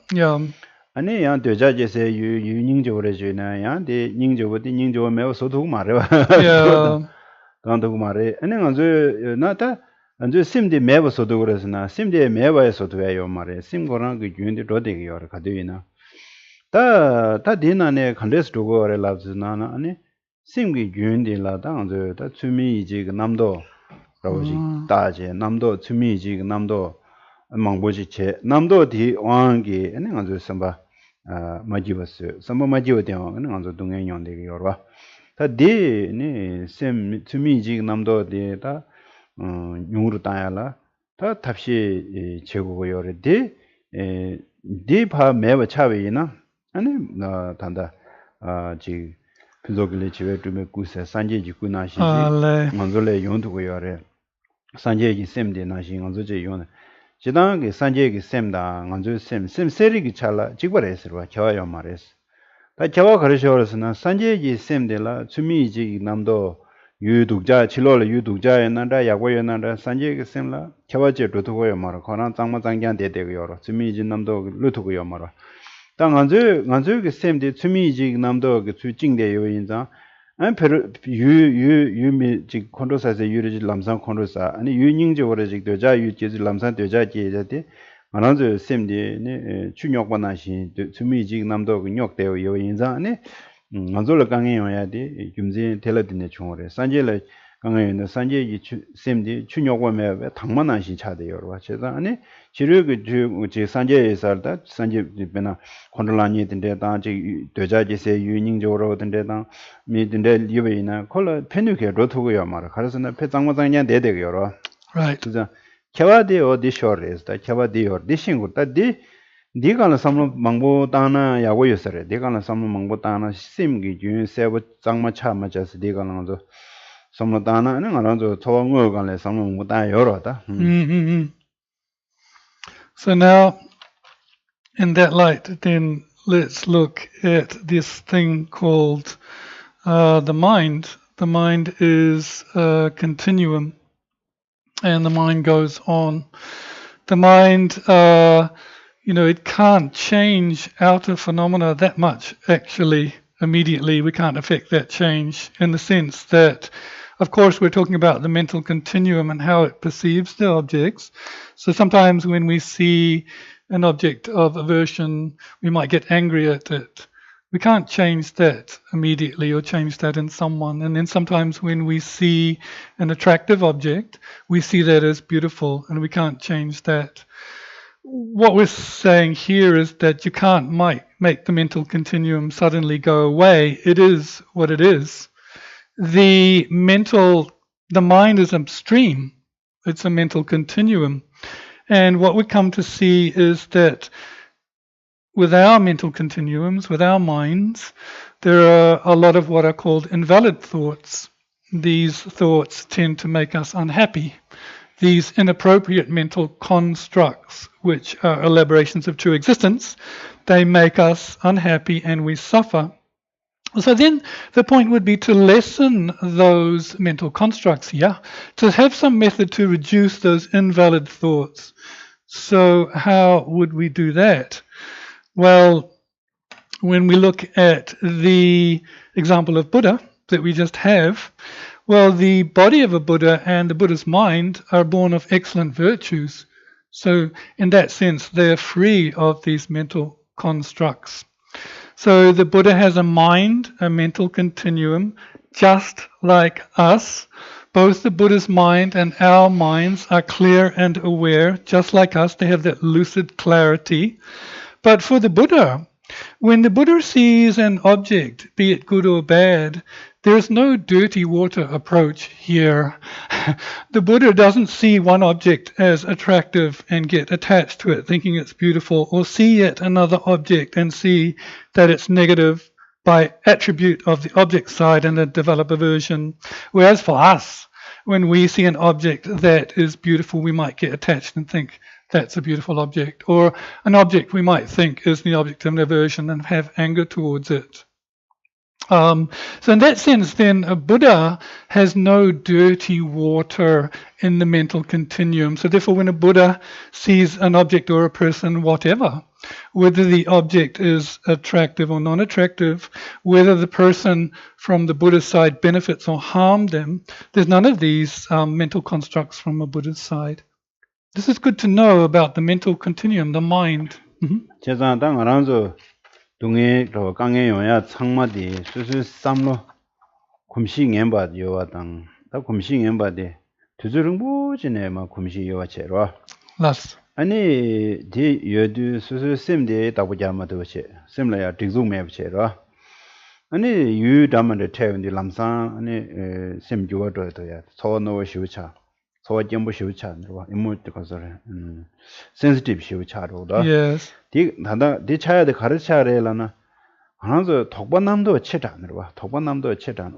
아니 야 되자제세 유 유닝조래제나 야데 닝조고데 닝조 매워 소토고 말해와 간도고 말해 아니 먼저 나타 안저 심디 매버서도 그래서나 심디에 매버에서도 해요 말에 심고랑 그 윤디 로데기요 가되이나 다 디나네 컨데스도 거래 랍즈나나 아니 심기 윤디라다 안저 다 주미이지 그 남도 라고지 다제 남도 주미이지 그 남도 망보지체 남도 디 왕기 아니 안저 삼바 마지버스 삼바 마지오데요 아니 안저 동행 용데기요 다디니 심 주미이지 그 남도 디다 용으로 따야라 다 답시 제고고요래 디파 매버 차베이나 아니 단다 지 그저글레 집에 두메 구세 산제지 구나시 먼저래 용도고요래 산제지 셈데 나시 먼저제 용 지당게 산제기 셈다 먼저 셈 세리기 차라 지거래스로 겨요 말했어 다 겨와 가르셔서나 산제지 셈데라 주미지 남도 유독자 치료를 유독자에 나라 야고에 나라 산제게 셈라 겨와제 도도고요 말아 거나 장마장견 되되고요 주미지 남도 루토고요 말아 당 안저게 셈데 주미지 남도 그 주징대 요인자 안 유미 지 콘도사세 유르지 람상 콘도사 아니 유닝적으로 지 되자 유지 람상 되자 지자데 만한저 셈데 네 추력관하시 주미지 남도 그 력대요 요인자 아니 manzola kange yoya di gyumze tela dine chungore sanje la kange yoya sanje yi semdi chunyogwa mewa thangmana shi chade yorwa cheza ane chiru ge sanje salda sanje bena kondolani dinde da je doja je se yuning joro dinde da mi dinde liwe ina kola penuke rotogo yo mara karasana pe zangmazang nya dede yorwa Right. 그래서 개화디 어디 쇼레스다 개화디 어디 신고다 디 네가는 삼로 망보 따나 야고였어래 네가는 삼로 망보 따나 심기 준 세부 장마 차마자스 네가는 저 삼로 따나는 알아서 초왕어 간에 삼로 망보 따 여러다 So now, in that light, then let's look at this thing called the mind. The mind is a continuum, and the mind goes on. The mind, it can't change outer phenomena that much, actually, immediately. We can't affect that change in the sense that, of course, we're talking about the mental continuum and how it perceives the objects. So sometimes when we see an object of aversion, we might get angry at it. We can't change that immediately or change that in someone. And then sometimes when we see an attractive object, we see that as beautiful and we can't change that. What we're saying here is that you can't make the mental continuum suddenly go away. It is what it is. The mind is upstream. It's a mental continuum. And what we come to see is that with our mental continuums, with our minds, there are a lot of what are called invalid thoughts. These thoughts tend to make us unhappy. These inappropriate mental constructs, which are elaborations of true existence, they make us unhappy and we suffer. So then the point would be to lessen those mental constructs here, to have some method to reduce those invalid thoughts. So how would we do that? Well, when we look at the example of Buddha that we just have, well, the body of a Buddha and the Buddha's mind are born of excellent virtues. So in that sense, they're free of these mental constructs. So the Buddha has a mind, a mental continuum, just like us. Both the Buddha's mind and our minds are clear and aware, just like us. They have that lucid clarity. But for the Buddha, when the Buddha sees an object, be it good or bad, there's no dirty water approach here. The Buddha doesn't see one object as attractive and get attached to it, thinking it's beautiful, or see yet another object and see that it's negative by attribute of the object side and then develop aversion. Whereas for us, when we see an object that is beautiful, we might get attached and think that's a beautiful object, or an object we might think is the object of an aversion and have anger towards it. So in that sense, then, a Buddha has no dirty water in the mental continuum. So therefore, when a Buddha sees an object or a person, whatever, whether the object is attractive or non-attractive, whether the person from the Buddha's side benefits or harms them, there's none of these mental constructs from a Buddha's side. This is good to know about the mental continuum, the mind. 동해 로 강에 요야 창마디 수수 삼로 kumshi ngenpa yowa tang, ta kumshi ngenpa de tuzurung bujine ma kumshi yowa chero. Ani di yodu susu sim de tabu jama do che, sim la ya tikzung me chero. Ani yu dhamma de te di lamsang ani sim yuwa do ya, so no shiucha, so jembu shiucha nirwa, imu tikasore, sensitive shiucha ro da. Yes. Di tanda di chaya de 가르쳐야 relana. 하나서 독반남도 체단으로 독반남도 체단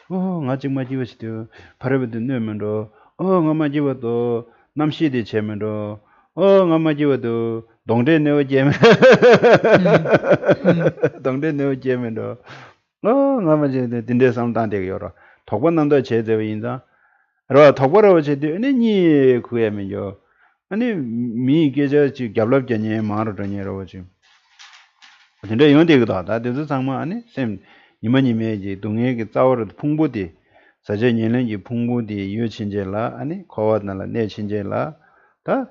nga 정말 지워지도 바르버도 넣으면도 nga 지워도 남시대 제면도 nga 지워도 동대 내어 제면 동대 내어 제면도 nga 지워도 딘데 상단되게 열어 독반남도 제대로인다 로 독바로 제대 아니 그야면요 아니 미게저 지 갑랍전에 말하더니로 지금 근데 이건 되거든. 다들 상마 아니 쌤 이만님의 이제 동해의 자오를 풍부디 사전에는 이 풍부디 유친제라 아니 거와나라 내친제라 다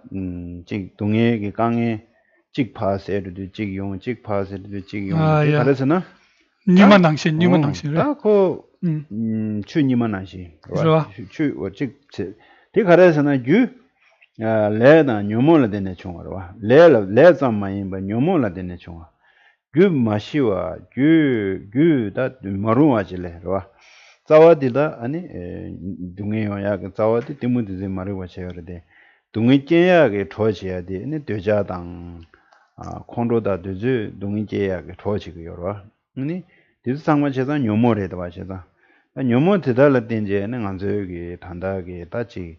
동해의 강에 직파세르도 직용 직파세르도 직용 그래서는 Nyuma Nangshi, Nyuma Nangshi. Tako Chu Nyuma Nangshi. Right. Chu or Chick. Tikarasana Ju Leda Nyumola de Nechunga. Led some mine by Nyumola de Nechunga. Gu Mashiwa, Gu that Marua Jile. Zawadida, Annie Dungayak, Zawadi, Timothy Mariwa Cherede. Dungichea get Tochia, the Dujadang Kondoda Duzu, Dungichea get Tochigura. This is some much as a Nyumore the Vacheta. A Nyumo Tidala Dinge and Anzugi, Tandagi, Tachi,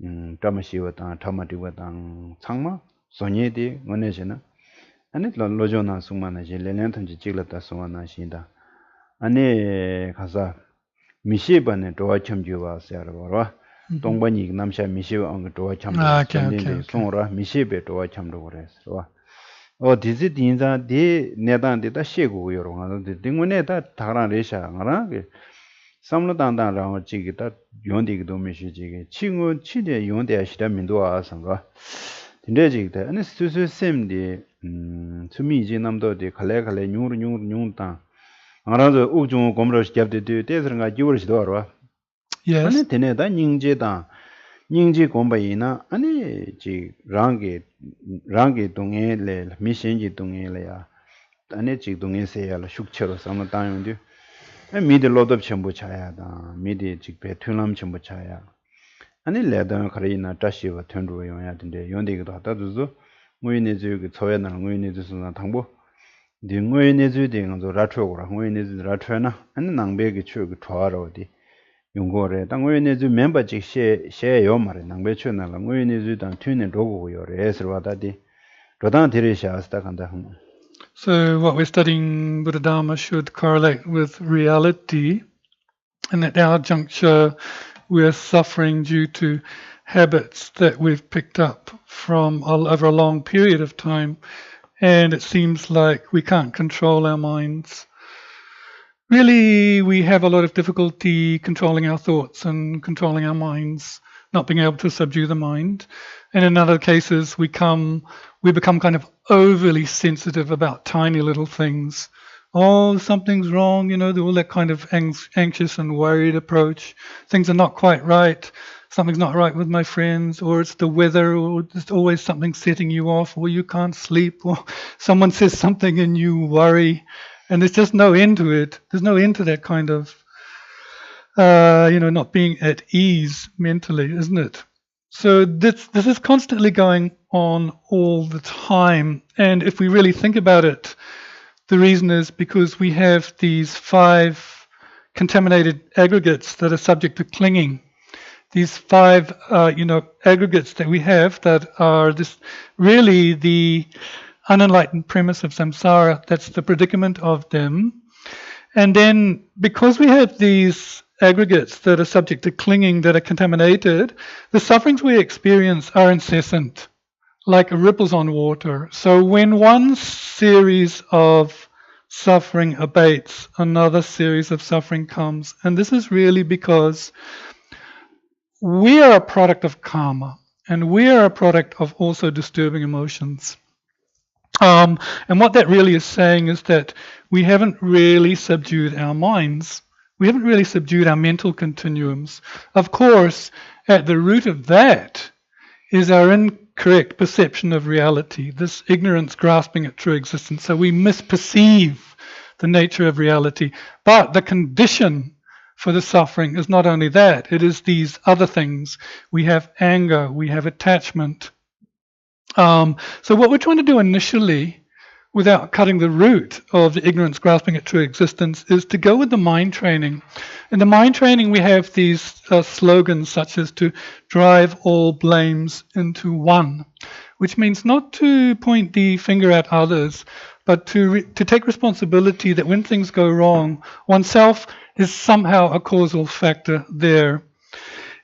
Tamashiwatan, Tamatiwatan, Sangma, Sonyeti, Moneshina, and it Lojona Sumanaji, Lenton Chilata Sumana Shinda. Ane Kaza Mishiban to Acham Juva Sarava, Dongbani Namsha Mishiba on the Toacham, Sonra, Mishibe to Acham Dores. Oh, this is Dinza de Nedan de Shegu, the Dinguneta, Taran Resha, Samladan Ram Chigita, Yondik Domishi, Chingo, Chide, Yonde Ashita Mindua Sanga. Tindejigta, and it's to same the to me, Jinamdo, the Kalekale, Nunta. Another Ujun Gomros Japti to Tesanga Jewish Dora. Yes. And Teneda Ningjeta, Ningji Gombaina, and Rangi Dungele, Mishinji Dungelea, Anechi Dungesea, Shukcher, some time. And made a lot of Chambuchaya, made a chickpea Tunam Chambuchaya. And it led on Karina Tashiva turned away on at the Yondik Tatazu, Muinizu, Toyan, and Muinizus and Tambo. The Muinizu on the Ratro, Muiniz Ratrana, and the Nangbeg Chug Toro, the Yungore, Tanguinizu member share Yomar, and Nambechuna, Muinizu, and Tune and Dogo, your Esravadi, Rodan Teresha, Stakanda. So what we're studying Buddha Dharma should correlate with reality, and at our juncture we're suffering due to habits that we've picked up from over a long period of time, and it seems like we can't control our minds. Really, we have a lot of difficulty controlling our thoughts and controlling our minds, not being able to subdue the mind. And in other cases, we become kind of overly sensitive about tiny little things. Oh, something's wrong, all that kind of anxious and worried approach. Things are not quite right. Something's not right with my friends, or it's the weather, or there's always something setting you off, or you can't sleep, or someone says something and you worry. And there's just no end to it. There's no end to that kind of, not being at ease mentally, isn't it? So this is constantly going on all the time. And if we really think about it, the reason is because we have these 5 contaminated aggregates that are subject to clinging. These 5, aggregates that we have that are really the unenlightened premise of samsara. That's the predicament of them. And then because we have these aggregates that are subject to clinging, that are contaminated, the sufferings we experience are incessant, like ripples on water. So when one series of suffering abates, another series of suffering comes. And this is really because we are a product of karma, and we are a product of also disturbing emotions. And what that really is saying is that we haven't really subdued our minds. We haven't really subdued our mental continuums. Of course, at the root of that is our incorrect perception of reality, this ignorance grasping at true existence. So we misperceive the nature of reality. But the condition for the suffering is not only that, it is these other things. We have anger, we have attachment. So what we're trying to do initially, without cutting the root of the ignorance grasping at true existence, is to go with the mind training. In the mind training, we have these slogans such as to drive all blames into one, which means not to point the finger at others, but to take responsibility that when things go wrong, oneself is somehow a causal factor there.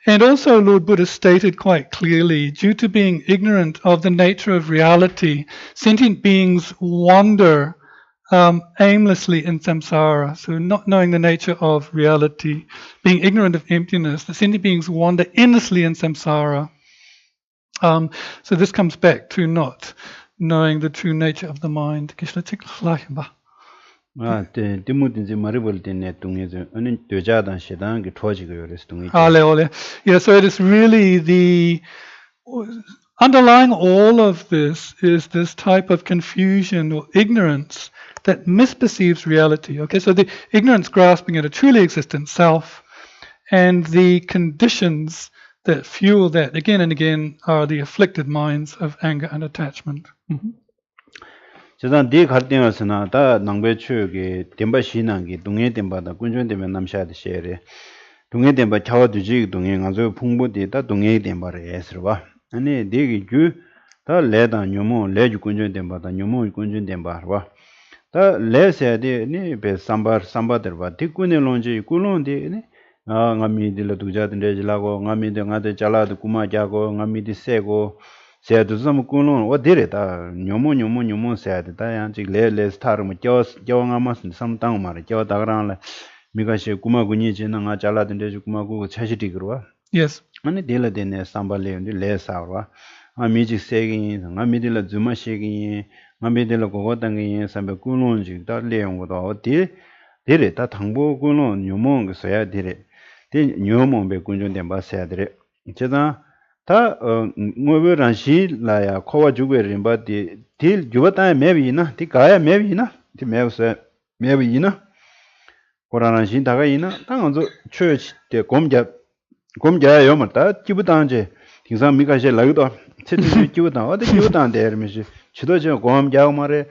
And also, Lord Buddha stated quite clearly, due to being ignorant of the nature of reality, sentient beings wander aimlessly in samsara. So not knowing the nature of reality, being ignorant of emptiness, the sentient beings wander endlessly in samsara. So this comes back to not knowing the true nature of the mind. 디무딘지 마리볼딘네 둥에서 아니 되자단 시단게 터지고 요레스 둥이. Yeah, so it is really the underlying all of this is this type of confusion or ignorance that misperceives reality. Okay, so the ignorance grasping at a truly existent self and the conditions that fuel that again and again are the afflicted minds of anger and attachment. 저단 디 갈등에서나 다 낭배 추역이 덴바 신앙기 동해 덴바다 군전되면 남샤드 셰레 동해 덴바 차와두지 동해 가서 풍부되다 동해 덴바를 해서와 아니 되게 주다 레다 뇨모 레주 군전 덴바다 뇨모 군전 덴바와 다 레세데 니베 삼바들바 디군의 론지 꿀론데 니 ngamidir dujaden jelago ngamide ngade jalad kuma jago ngamide sego seadu sam kunun o dire ta nyomo seadu ta yang ji le star mu jo ngamas sam tang mar jo dagrang la migashe kuma guni jina nga jaladen de kuma gu chashiti gro. Yes, ani dela dene sambale le sawa ngamiji segi ngamide la zuma shegi ngamide la gogo dangi sambe kunun ji da leong go o dire ta thangbo kunun nyomo ngo soya dire 대 녀몽베 군전된 바세야들이 제가 다 뭐베란시라야 코와 주베린 바디 딜 주바타에 매비나 디 가야 매비나 디 매우세 매비나 고라난신 다가 이나 당은저 최치 때 곰자요 맞다 기부단제 등산 미가시 라기도 체치 기부단 어디 기부단 대르미시 지도저 곰자고 말에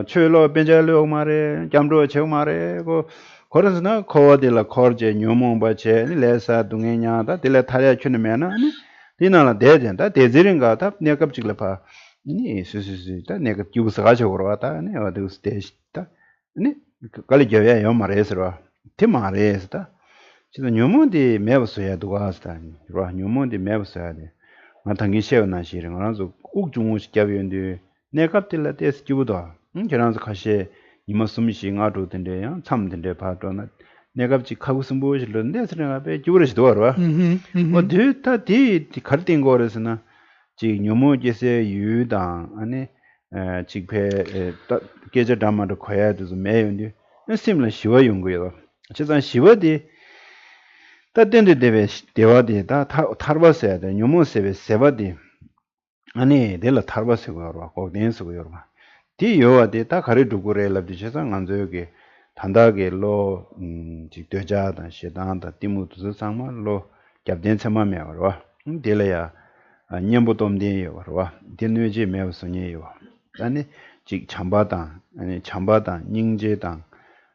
최로 변절로 말에 잠도 채우 말에 그 거기서나 코어딜라 코르제 뇨몽바체 레사 동해냐다 딜라 타려 추는면은 디나나 대전다 대지rin가다 내갑직라파 니 수수수다 내가 기부서 가지고 왔다 네 어디 스테이지다 네 갈리겨야 요 말해서라 티 말해서다 지도 뇨몽디 매버서야 누가 하스다 로 뇨몽디 매버서야 돼 마탕기 셰어나 시는 거라서 꼭 중요시 잡이는데 내갑딜라 데스 기부도 저랑서 가시 이마 숨이 싱아도 된대요. 참된대 봐도나 내가 하고 숨보실는데 서랑아베 주르시도 알아. 뭐 뒤다 뒤 갈등 거에서나 지 녀모제세 유당 아니 직패 계절 담아도 거야도 매운데 심라 쉬워 용거요. 저선 쉬워디 따된데 되베 대화디다 타르바서야 돼. 녀모세베 세바디 아니 델라 타르바서고 알아. 꼭 댄스고 여러분. 디 요아데 다 가리 두고래 랍디셔서 간저게 단다게 로 직되자다 시단다 디무도 상말로 잡된 참마메 알아 딜레야 냠보돔데요 알아 딜뇌지 매우스니요 아니 직 참바다 아니 참바다 닝제당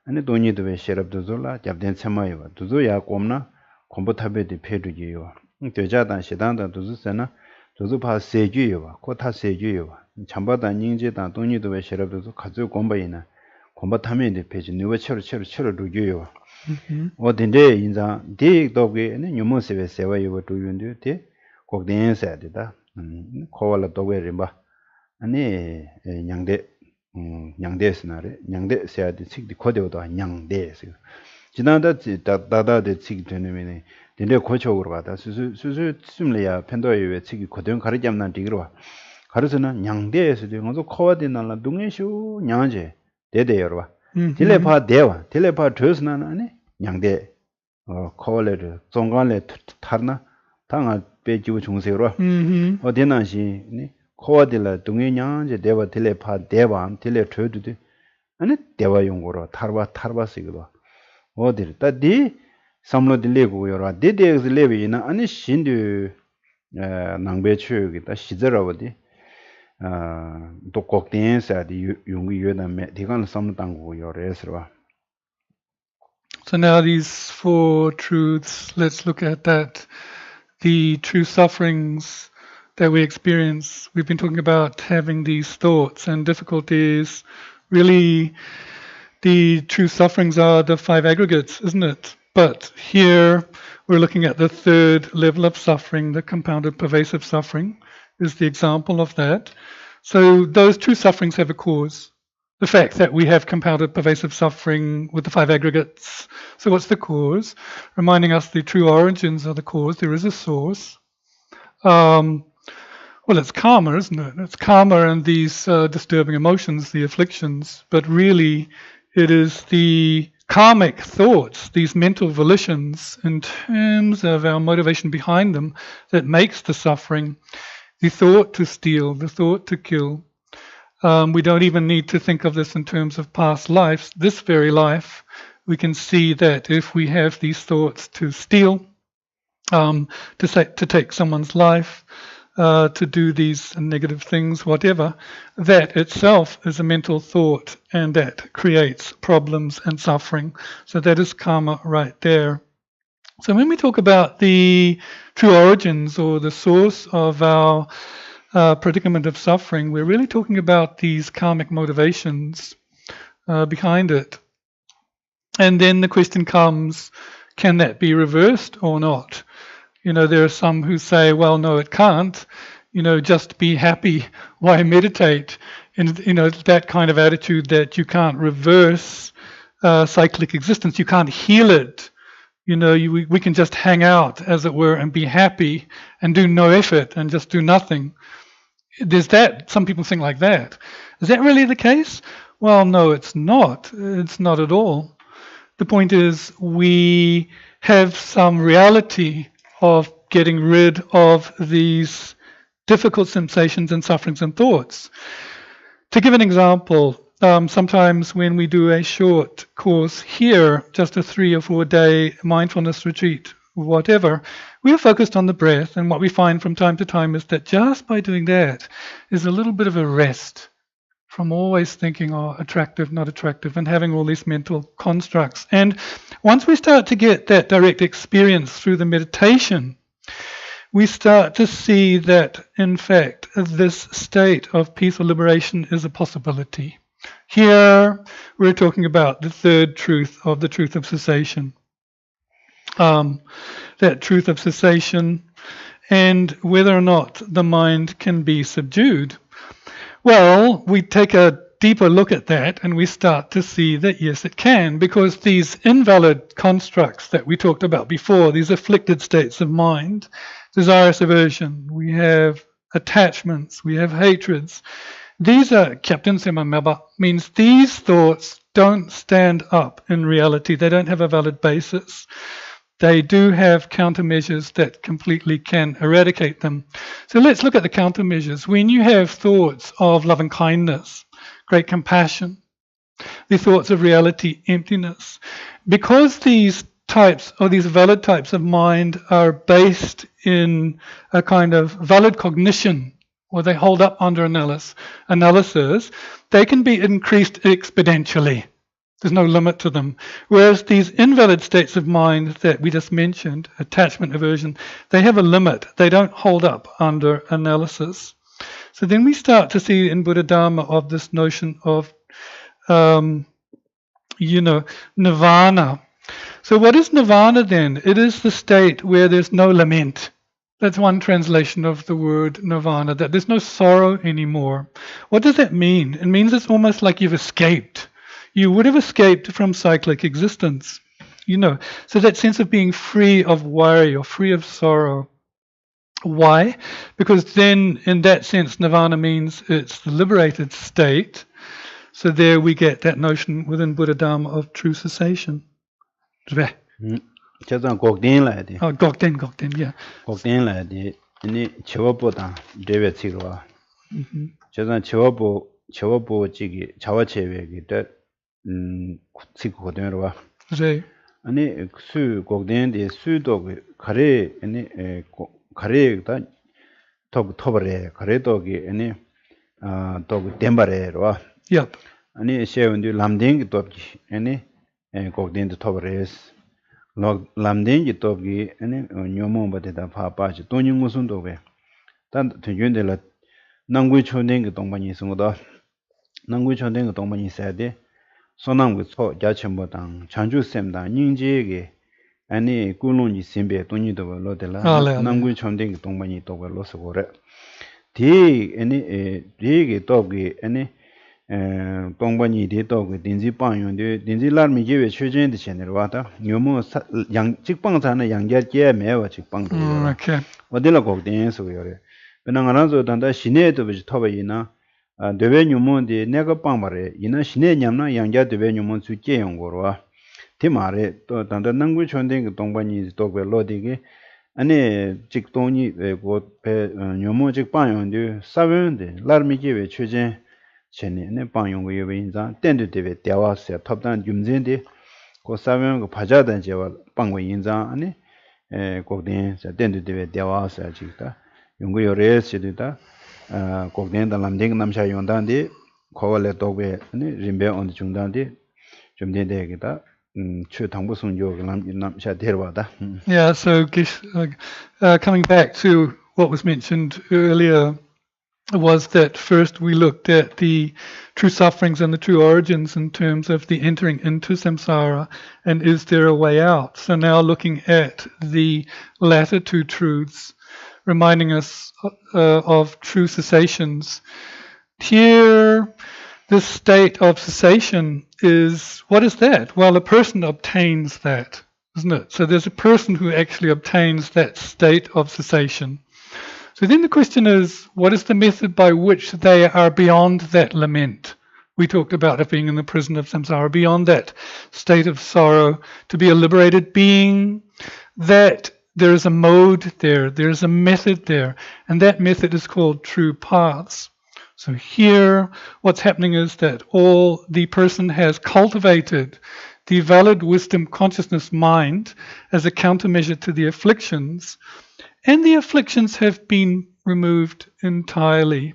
아니 돈이도 왜 셰럽도 졸라 잡된 참마요 두조야 꼼나 콤보타베디 페르기요 되자다 시단다 두즈세나 두즈파 세주요 코타 세주요 참바다 닝제다 돈이도 왜 셔럽도 가져 공부이나 공부하면데 페이지 누가 처로 루교요. 어딘데 인자 디도게 뉴모세베 세와요 도윤데 데 꼭된서야 되다. 코발라 도게 림바. 아니 냥데스나레 냥데서야 돼. 식디 코데오도 냥데스. 지난다 다다데 식 되는면에 근데 고쳐오러 가다 수수 숨려야 팬도에 식이 고된 가르잡난 디기로 가르서는 냥대에서도 가서 코와디나라 동해쇼 냥제 대대여로 딜레파 대와 딜레파 드스나는 아니 냥대 코월레르 종간레 타르나 당아 빼지고 중세로 어디나시 니 코와딜라 동해 냥제 대와 딜레파 대와 딜레 트드드 아니 대와 용고로 타르바스이거도 어디를 따디 삼로 딜레고 여러 데데스 레비나 아니 신드 낭베추기다 시저러버디 또 꼭된서디 용기 요다메 디간 삼당고 요레스로. So now these four truths, let's look at that. The true sufferings that we experience, we've been talking about having these thoughts and difficulties. Really, the true sufferings are the five aggregates, isn't it? But here we're looking at the third level of suffering, the compounded pervasive suffering is the example of that. So those two sufferings have a cause. The fact that we have compounded pervasive suffering with the five aggregates. So what's the cause? Reminding us the true origins of the cause. There is a source. What well, it's karma, isn't it? It's karma and these disturbing emotions, the afflictions, but really it is the karmic thoughts, these mental volitions in terms of our motivation behind them that makes the suffering, the thought to steal, the thought to kill. We don't even need to think of this in terms of past lives. This very life, we can see that if we have these thoughts to steal, to take someone's life, to do these negative things, whatever, that itself is a mental thought and that creates problems and suffering. So that is karma right there. So when we talk about the true origins or the source of our predicament of suffering, we're really talking about these karmic motivations behind it. And then the question comes, can that be reversed or not? There are some who say, well, no, it can't. Just be happy. Why meditate? And, that kind of attitude that you can't reverse cyclic existence. You can't heal it. We can just hang out, as it were, and be happy and do no effort and just do nothing. There's that. Some people think like that. Is that really the case? Well, no, it's not. It's not at all. The point is we have some reality of getting rid of these difficult sensations and sufferings and thoughts. To give an example, sometimes when we do a short course here, just a 3 or 4 day mindfulness retreat, whatever, we are focused on the breath, and what we find from time to time is that just by doing that is a little bit of a rest from always thinking, oh, attractive, not attractive, and having all these mental constructs. And once we start to get that direct experience through the meditation, we start to see that, in fact, this state of peaceful liberation is a possibility. Here, we're talking about the third truth of the truth of cessation. That truth of cessation and whether or not the mind can be subdued. Well, we take a deeper look at that and we start to see that yes, it can, because these invalid constructs that we talked about before, these afflicted states of mind, desirous aversion, we have attachments, we have hatreds. These are Captain Semamaba, means these thoughts don't stand up in reality. They don't have a valid basis. They do have countermeasures that completely can eradicate them. So let's look at the countermeasures. When you have thoughts of love and kindness, great compassion, the thoughts of reality, emptiness, because these types or these valid types of mind are based in a kind of valid cognition, or they hold up under analysis, they can be increased exponentially. There's no limit to them. Whereas these invalid states of mind that we just mentioned, attachment, aversion, they have a limit. They don't hold up under analysis. So then we start to see in Buddha Dharma of this notion of, nirvana. So what is nirvana then? It is the state where there's no lament. That's one translation of the word nirvana, that there's no sorrow anymore. What does that mean? It means it's almost like you've escaped. You would have escaped from cyclic existence, So that sense of being free of worry or free of sorrow. Why? Because then, in that sense, nirvana means it's the liberated state. So there we get that notion within Buddha Dharma of true cessation. Gokden la de. Oh, Gokden, yeah. Gokden la de. Ni chewapo da dewe tsigwa. Chewapo chigi chawa chewe gi da tsig Gokden Right. Ani su Gokden de su dog kare ani kare da tobare kare dogi ani dog dembare ro. Yep. Ani sheundu lamding dogi ani Gokden de tobares. Lamding ji togi ani nyomo bade da pha pa ji toning musun doge. Tan thyun de la nangui chondeng ge dongbani sungda. Nangui chondeng ge dongbani sade sonam ge cho ja chembo dang chanju semda ningje ge ani kulung ji sembe toni do lo de la nangui chondeng ge dongbani to lo so gore. Di ani ri ge togi ani 동반이 되도 딘지 방용데 딘지 라미 제외 최전의 채널 와다 요모 양 직방자는 양결제 매워 직방도 Okay. 어디로 거기서 요래 benangarazo danda shine to bi thoba ina debe nyumo de nega pangmare ina shine nyamna yangja debe nyumo su che yongorwa timare to danda nangbu chondeng dongbani tokbe lodigi ane 직동이 고 nyumo jik panyongdu sabyonde larmikiwe chujen chene ane panyonggo yobe inzang tendu debe dewa se topdan yumzende ko sabyong ko pajadan jewa pangwa inzang ane kokden se tendu debe dewa se jikda yonggo yore se da kokden da lamdeng namsha yongdandi kowa le tokbe ane rimbe ondi chungdandi jumdende gida Yeah, so coming back to what was mentioned earlier was that first we looked at the true sufferings and the true origins in terms of the entering into samsara and is there a way out. So now looking at the latter two truths, reminding us of true cessations. Here, this state of cessation is, what is that? Well, a person obtains that, isn't it? So there's a person who actually obtains that state of cessation. So then the question is, what is the method by which they are beyond that lament? We talked about it being in the prison of samsara, beyond that state of sorrow, to be a liberated being, that there is a mode there, there's a method there, and that method is called true paths. So here, what's happening is that the person has cultivated the valid wisdom consciousness mind as a countermeasure to the afflictions, and the afflictions have been removed entirely.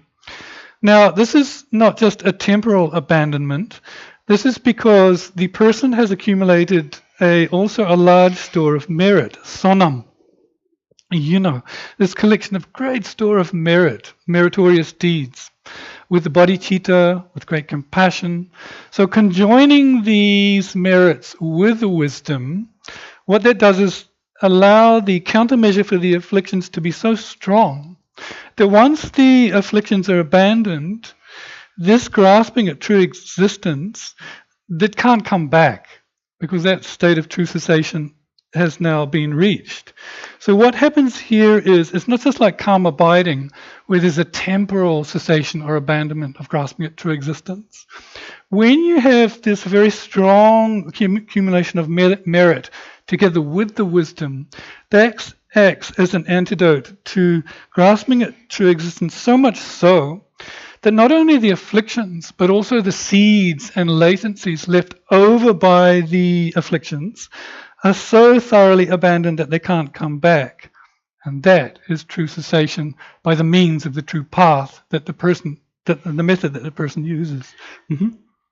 Now, this is not just a temporal abandonment. This is because the person has accumulated also a large store of merit, sonam. This collection of great store of merit, meritorious deeds, with the bodhicitta, with great compassion. So conjoining these merits with the wisdom, what that does is allow the countermeasure for the afflictions to be so strong that once the afflictions are abandoned, this grasping at true existence, that can't come back because that state of true cessation has now been reached. So what happens here is, it's not just like calm abiding, where there's a temporal cessation or abandonment of grasping at true existence. When you have this very strong accumulation of merit together with the wisdom, that acts as an antidote to grasping at true existence, so much so that not only the afflictions, but also the seeds and latencies left over by the afflictions are so thoroughly abandoned that they can't come back. And that is true cessation by the means of the true path that the method that the person uses.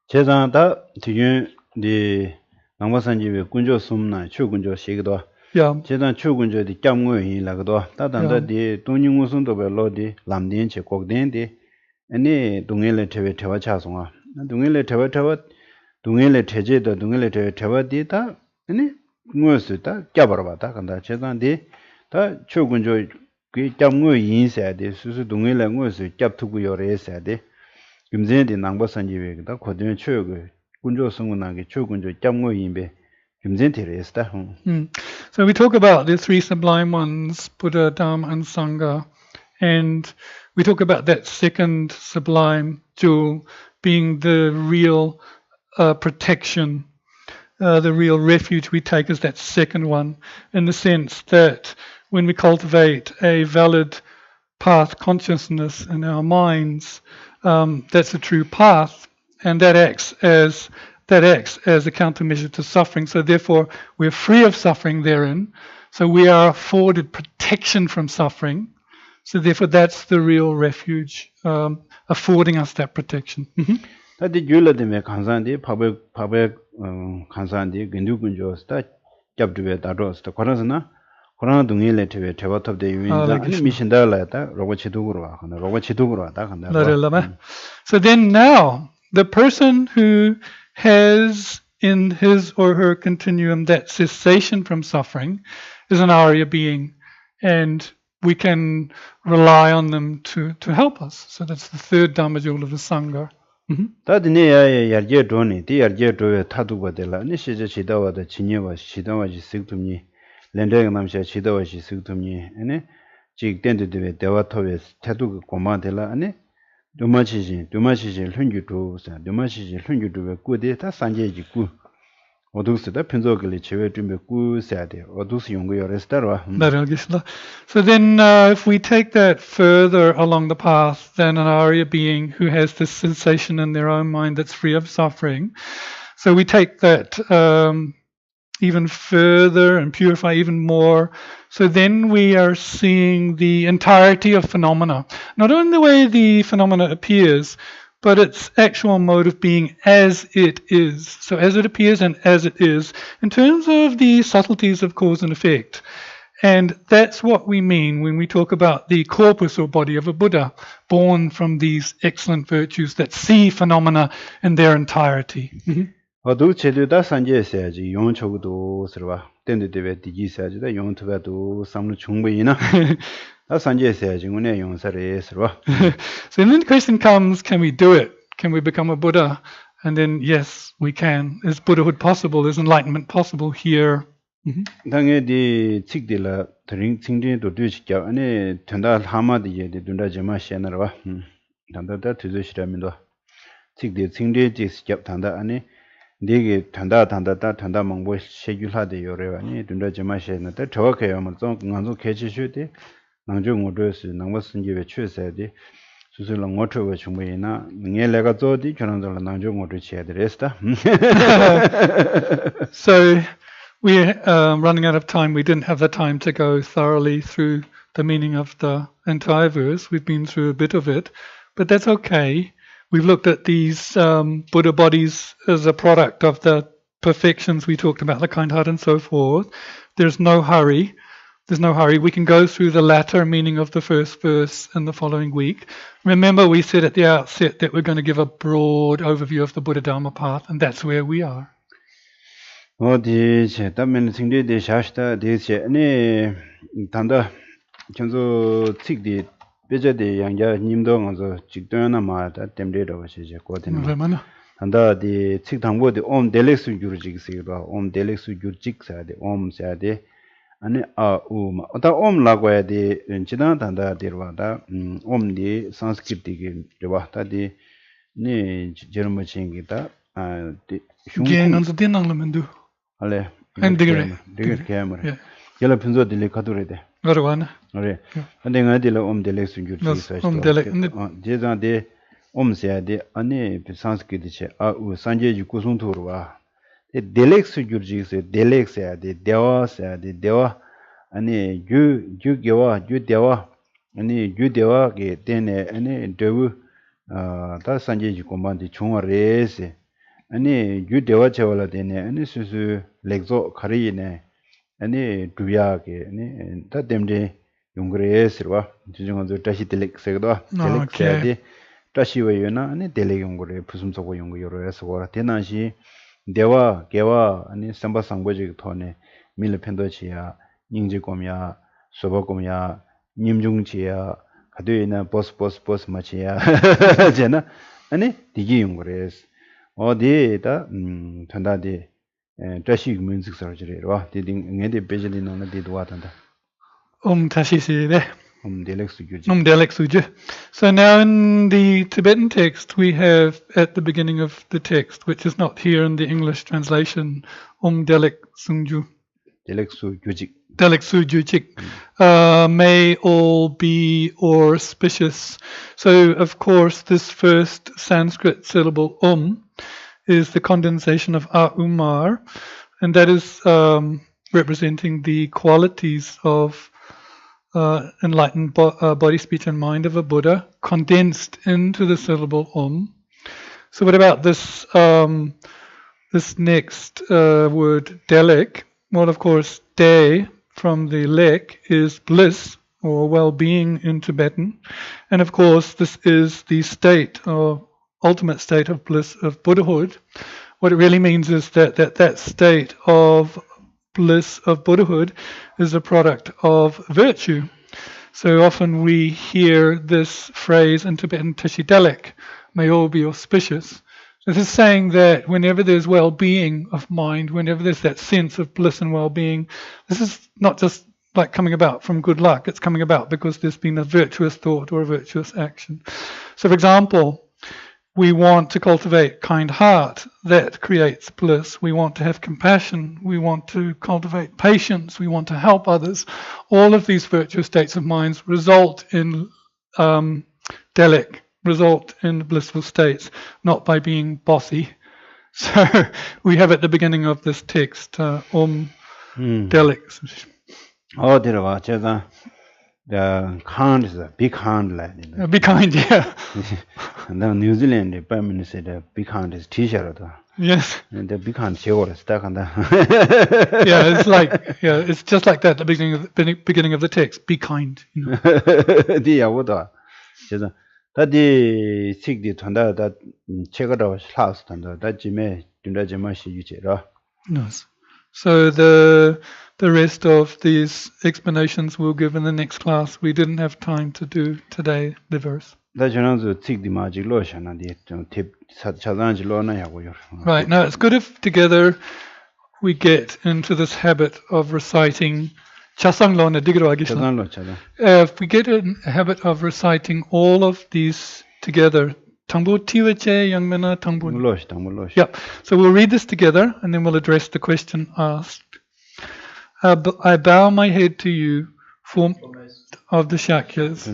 제자다 뒤에 네 남바산집에 군조 숨나 추군조 시기도 제단 추군조디 깜고인라고도 따단다디 동닝무선도 별로디 람딘체 꼭된디 아니 동엘레 테베 테와차송아 동엘레 테와테와 동엘레 테제도 동엘레 테와디다 아니 무엇이다 껴버려봤다 간다 제단디 다 추군조 그 깜고인세데 수수 동엘레 무엇이 껴투고 요래세데 금전의 낭바산지베다 고등의 추역을 군조 성문하게 추군조 짬고인베 금전테레스다. So we talk about the three sublime ones, Buddha, Dharma, and Sangha, and we talk about that second sublime jewel being the real protection, the real refuge we take as that second one, in the sense that when we cultivate a valid path consciousness in our minds, that's a true path, and that acts as a countermeasure to suffering. So therefore, we're free of suffering therein. So we are afforded protection from suffering. So therefore, that's the real refuge, affording us that protection. 다디 줄라데메 간산디 파베 간산디 근두군조스다 잡두베 다로스다 거라스나 코로나 동일에 대화탑대 유인자 미신달라다 로고치도구로 하나 로고치도구로 하다 간다. So then now the person who has in his or her continuum that cessation from suffering is an Arya being, and we can rely on them to help us. So that's the third Dharma jewel of the Sangha. 다디네야 야르제 도니 디 야르제 도에 타두바델라 니시제 시다와다 진여와 시다와지 식tum니 렌데가 남샤 시다와시 식tum니 에네 직 덴드드베 대화토베 태도 고마데라 아니 두마치진 훈주도사 두마치진 훈주도베 꾸데 다 산제지구 어두스다 편조글이 제외 좀 꾸세야데 어두스 용거 레스타라 So then if we take that further along the path, then an Arya being who has this sensation in their own mind that's free of suffering, so we take that even further and purify even more. So then we are seeing the entirety of phenomena, not only the way the phenomena appears, but its actual mode of being as it is. So as it appears and as it is, in terms of the subtleties of cause and effect. And that's what we mean when we talk about the corpus or body of a Buddha, born from these excellent virtues that see phenomena in their entirety. 어두 제도다 산제해야지 용초도 서봐 땐데베 디지사지다 용토가도 삼루 충분히나 다 산제해야지 운에 용사를 서봐. So then the question comes, can we do it? Can we become a Buddha? And then yes, we can. Is Buddhahood possible? Is enlightenment possible here? 당연히 직딜라 드링 칭진도 뒤지겨 아니 된다 하마디에 된다 제마 셴나라 단다다 뒤지시라면도 직딜 칭진지 직접 단다 아니 네게 단다 망보 쉐귤하데 요래와니 된다 제마 셴나다 저거게요 뭐좀 간좀 개치슈데 나중 오드스 남was은지에 최세데 수술랑 워터가 충분히나 내가 저디 저런들 나중 오드 치야데스다. So we're running out of time. We didn't have the time to go thoroughly through the meaning of the entire verse. We've been through a bit of it, but that's okay. We've looked at these Buddha bodies as a product of the perfections we talked about, the kind heart and so forth. There's no hurry. We can go through the latter meaning of the first verse in the following week. Remember, we said at the outset that we're going to give a broad overview of the Buddha Dharma path, and that's where we are. 어디 제다면 생리대 샤스타 대세 아니 단다 전소 틱디 베제데 양자 님도 먼저 직도나 마다 템데로 시제 고데나 단다디 틱당보디 옴 델렉스 주르직스이바 옴 델렉스 주직사데 옴 사데 아니 아우마 어다 옴 라고야디 지나 단다 데르와다 옴디 산스크리티게 데와타디 네 제르마칭기다 아 슝게난도 데낭르멘두 알레 디그레 캐머라 열라 편조 딜레 카도레데 거르와나 그래 근데 나딜 옴델레 순주르지 사실 제자데 옴세야데 아니 비산스키디체 아우 산제지 구송토르와 델렉스 주르지세 델렉스야데 데와스야데 데와 아니 주게와 주데와 아니 주데와게 데네 아니 데우 다 산제지 고만디 총아레세 아니 주데와 채월라 데네 아니 수수 렉조 카리네 아니 두야게 아니 다 뎀데 용그레스와 주중원도 다시 델렉스도 델렉스야데 다시웨요나 아니 델렉 용그레 부숨서고 용거 여러에서고 대나시 대와 개와 아니 삼바상보지 토네 밀펜도치야 닝지곰야 소바곰야 님중지야 가도이나 보스 마치야 제나 아니 디기 용그레스 어디에다 단다디 다시 뮤직 서저리로 디딩 응에데 베젤리나나 디도와단다 타시시네 Delek Suju. So now in the Tibetan text we have at the beginning of the text, which is not here in the English translation, Delek Sungju. Delek Sujujik. May all be auspicious. So of course this first Sanskrit syllable is the condensation of Umar, and that is representing the qualities of enlightened body, speech, and mind of a Buddha, condensed into the syllable So what about this this next word, delek? Well, of course, de from the lek is bliss or well-being in Tibetan, and of course this is the state or ultimate state of bliss of Buddhahood. What it really means is that state of bliss of Buddhahood is a product of virtue. So often we hear this phrase in Tibetan, Tishidelek, may all be auspicious. This is saying that whenever there's well-being of mind, whenever there's that sense of bliss and well-being, this is not just like coming about from good luck. It's coming about because there's been a virtuous thought or a virtuous action. So, for example, we want to cultivate kind heart. That creates bliss. We want to have compassion. We want to cultivate patience. We want to help others. All of these virtuous states of minds result in delic, result in blissful states, not by being bossy. So we have at the beginning of this text, delic. Oh, there was the hand is a big hand like Be kind, yeah. the New Zealand the Prime Minister the big hand is T-shirt. Yes. And the big hand show stuck on the Yeah, it's like it's just like that at the beginning of the text. Be kind. You know. the what that the sick the thunder that check it out house thunder that Jimmy do that Jimmy you Yes. So the rest of these explanations we'll give in the next class. We didn't have time to do today the verse. That you know the sick the magic lotion and the tip challenge lona yago. Right. Now it's good if together we get into this habit of reciting chasang lona digro agisla. If we get in a habit of reciting all of these together. Tangbo tiwache yangmena tangbo. Yep. So we'll read this together and then we'll address the question asked. I bow my head to you, form of the Shakyas,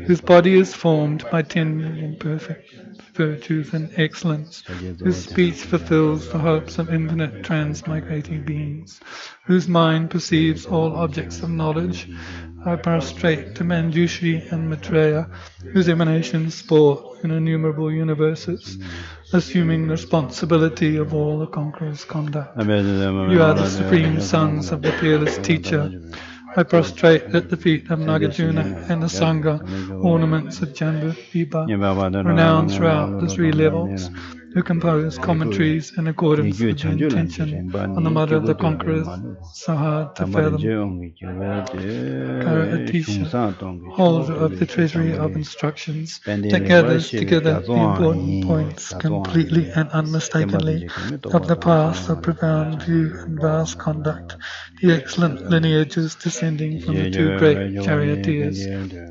whose body is formed by 10 million perfect virtues and excellence, whose speech fulfills the hopes of infinite transmigrating beings, whose mind perceives all objects of knowledge. I prostrate to Manjushri and Maitreya, whose emanations sport in innumerable universes, assuming the responsibility of all the conqueror's conduct. You are the supreme sons of the fearless teacher. I prostrate at the feet of Nagarjuna and the Sangha, ornaments of Jambu Vipa, renowned throughout the 3 levels, who compose commentaries in accordance with the intention on the mother of the conquerors, so hard to fathom. Kara Atisha, holder of the treasury of instructions, that gathers together the important points completely and unmistakably of the path of profound view and vast conduct, the excellent lineages descending from the 2 great charioteers.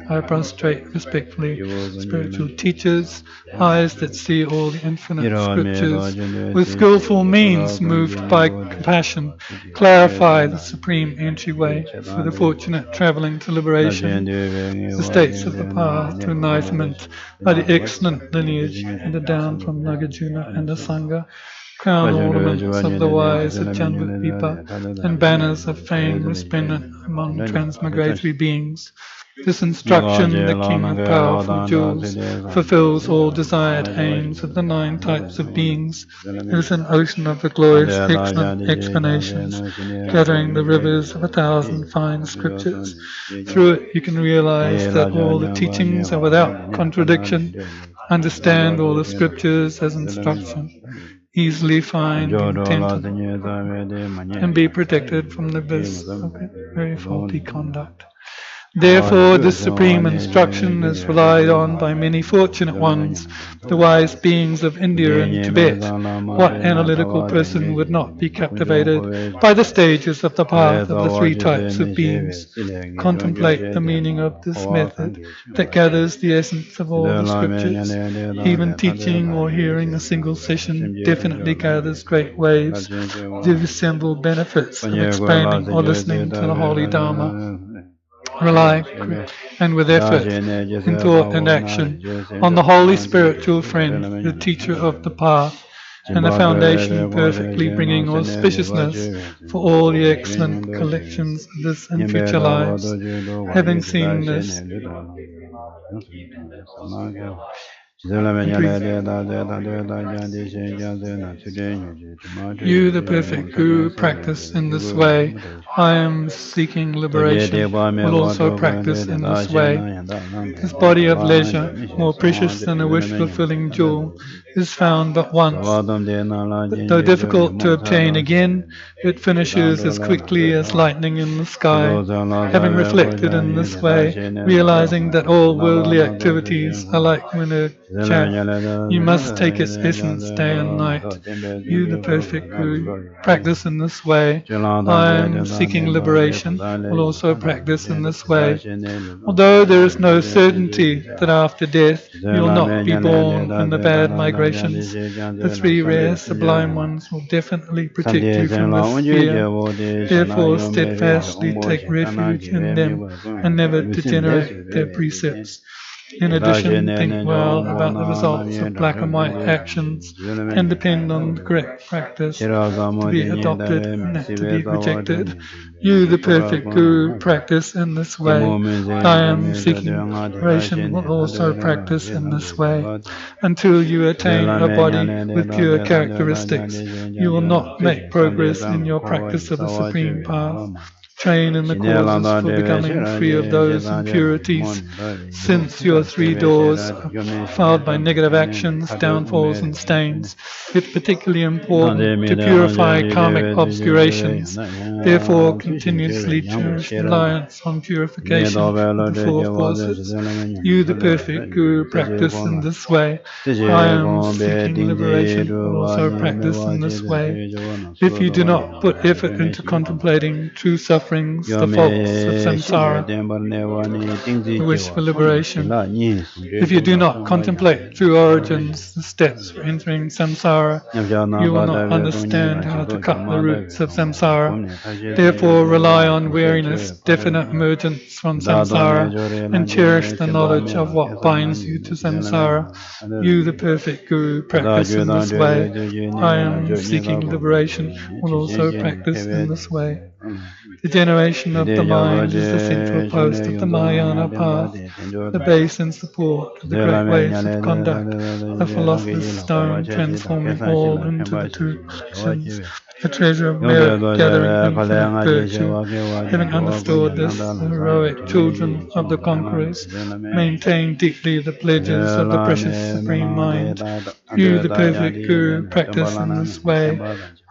I prostrate respectfully, spiritual teachers, eyes that see all the infinite scriptures, with skillful means moved by compassion, clarify the supreme entryway for the fortunate traveling to liberation, the states of the path to enlightenment by the excellent lineage handed down from Nagarjuna and the Sangha, crown ornaments of the wise of Jambudvipa, and banners of fame resplendent among transmigratory beings. This instruction, the king of powerful jewels, fulfills all desired aims of the 9 types of beings. It is an ocean of the glorious, excellent explanations, gathering the rivers of 1,000 fine scriptures. Through it you can realize that all the teachings are without contradiction, understand all the scriptures as instruction, easily find intent, and be protected from the abyss of very faulty conduct. Therefore, this supreme instruction is relied on by many fortunate ones, the wise beings of India and Tibet. What analytical person would not be captivated by the stages of the path of the 3 types of beings? Contemplate the meaning of this method that gathers the essence of all the scriptures. Even teaching or hearing a single session definitely gathers great waves, the assembled benefits of explaining or listening to the holy Dharma. Rely and with effort in thought and action on the holy spiritual friend, the teacher of the path, and the foundation perfectly bringing auspiciousness for all the excellent collections of this and future lives. Having seen this, you, the perfect Guru, practice in this way. I am seeking liberation, will also practice in this way. This body of leisure, more precious than a wish-fulfilling jewel, is found but once. But though difficult to obtain again, it finishes as quickly as lightning in the sky. Having reflected in this way, realizing that all worldly activities are like wind chaff, you must take its essence day and night. You, the perfect Guru, practice in this way. I am seeking liberation, will also practice in this way. Although there is no certainty that after death you will not be born in the bad migrations, the three rare sublime ones will definitely protect you from this fear. Therefore, steadfastly take refuge in them and never degenerate their precepts. In addition, think well about the results of black and white actions and depend on the correct practice to be adopted and not to be rejected. You, the perfect Guru, practice in this way. I am seeking liberation, will also practice in this way. Until you attain a body with pure characteristics, you will not make progress in your practice of the Supreme Path. Train in the causes for becoming free of those impurities. Since your three doors are fouled by negative actions, downfalls, and stains, it's particularly important to purify karmic obscurations. Therefore, continuously cherish reliance on purification of the four forces. You, the perfect Guru, practice in this way. I am seeking liberation, will also practice in this way. If you do not put effort into contemplating true suffering, the faults of samsara, the wish for liberation. If you do not contemplate true origins, the steps for entering samsara, you will not understand how to cut the roots of samsara. Therefore, rely on wariness, definite emergence from samsara, and cherish the knowledge of what binds you to samsara. You, the perfect Guru, practice in this way. I am seeking liberation, will also practice in this way. The generation of the mind is the central post of the Mahayana path, the base and support of the great ways of conduct, the philosopher's stone transforming all into the two actions, a treasure of merit gathering infinite virtue. Having understood this, the heroic children of the conquerors maintain deeply the pledges of the precious Supreme Mind. You, the perfect Guru, practice in this way.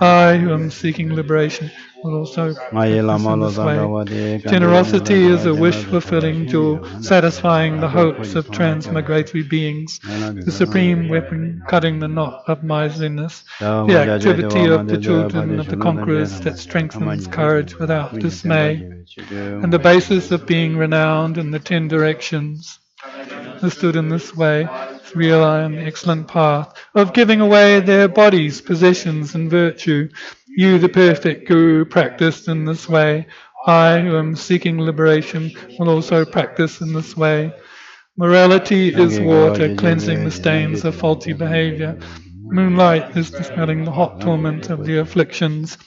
I, who am seeking liberation, will also practice in this way. Generosity is a wish-fulfilling jewel, satisfying the hopes of transmigratory beings, the supreme weapon cutting the knot of miserliness, the activity of the children of the conquerors that strengthens courage without dismay, and the basis of being renowned in the 10 directions. Understood in this way, rely on the excellent path of giving away their bodies, possessions, and virtue. You, the perfect Guru, practice in this way. I, who am seeking liberation, will also practice in this way. Morality is water, cleansing the stains of faulty behavior. Moonlight is dispelling the hot torment of the afflictions.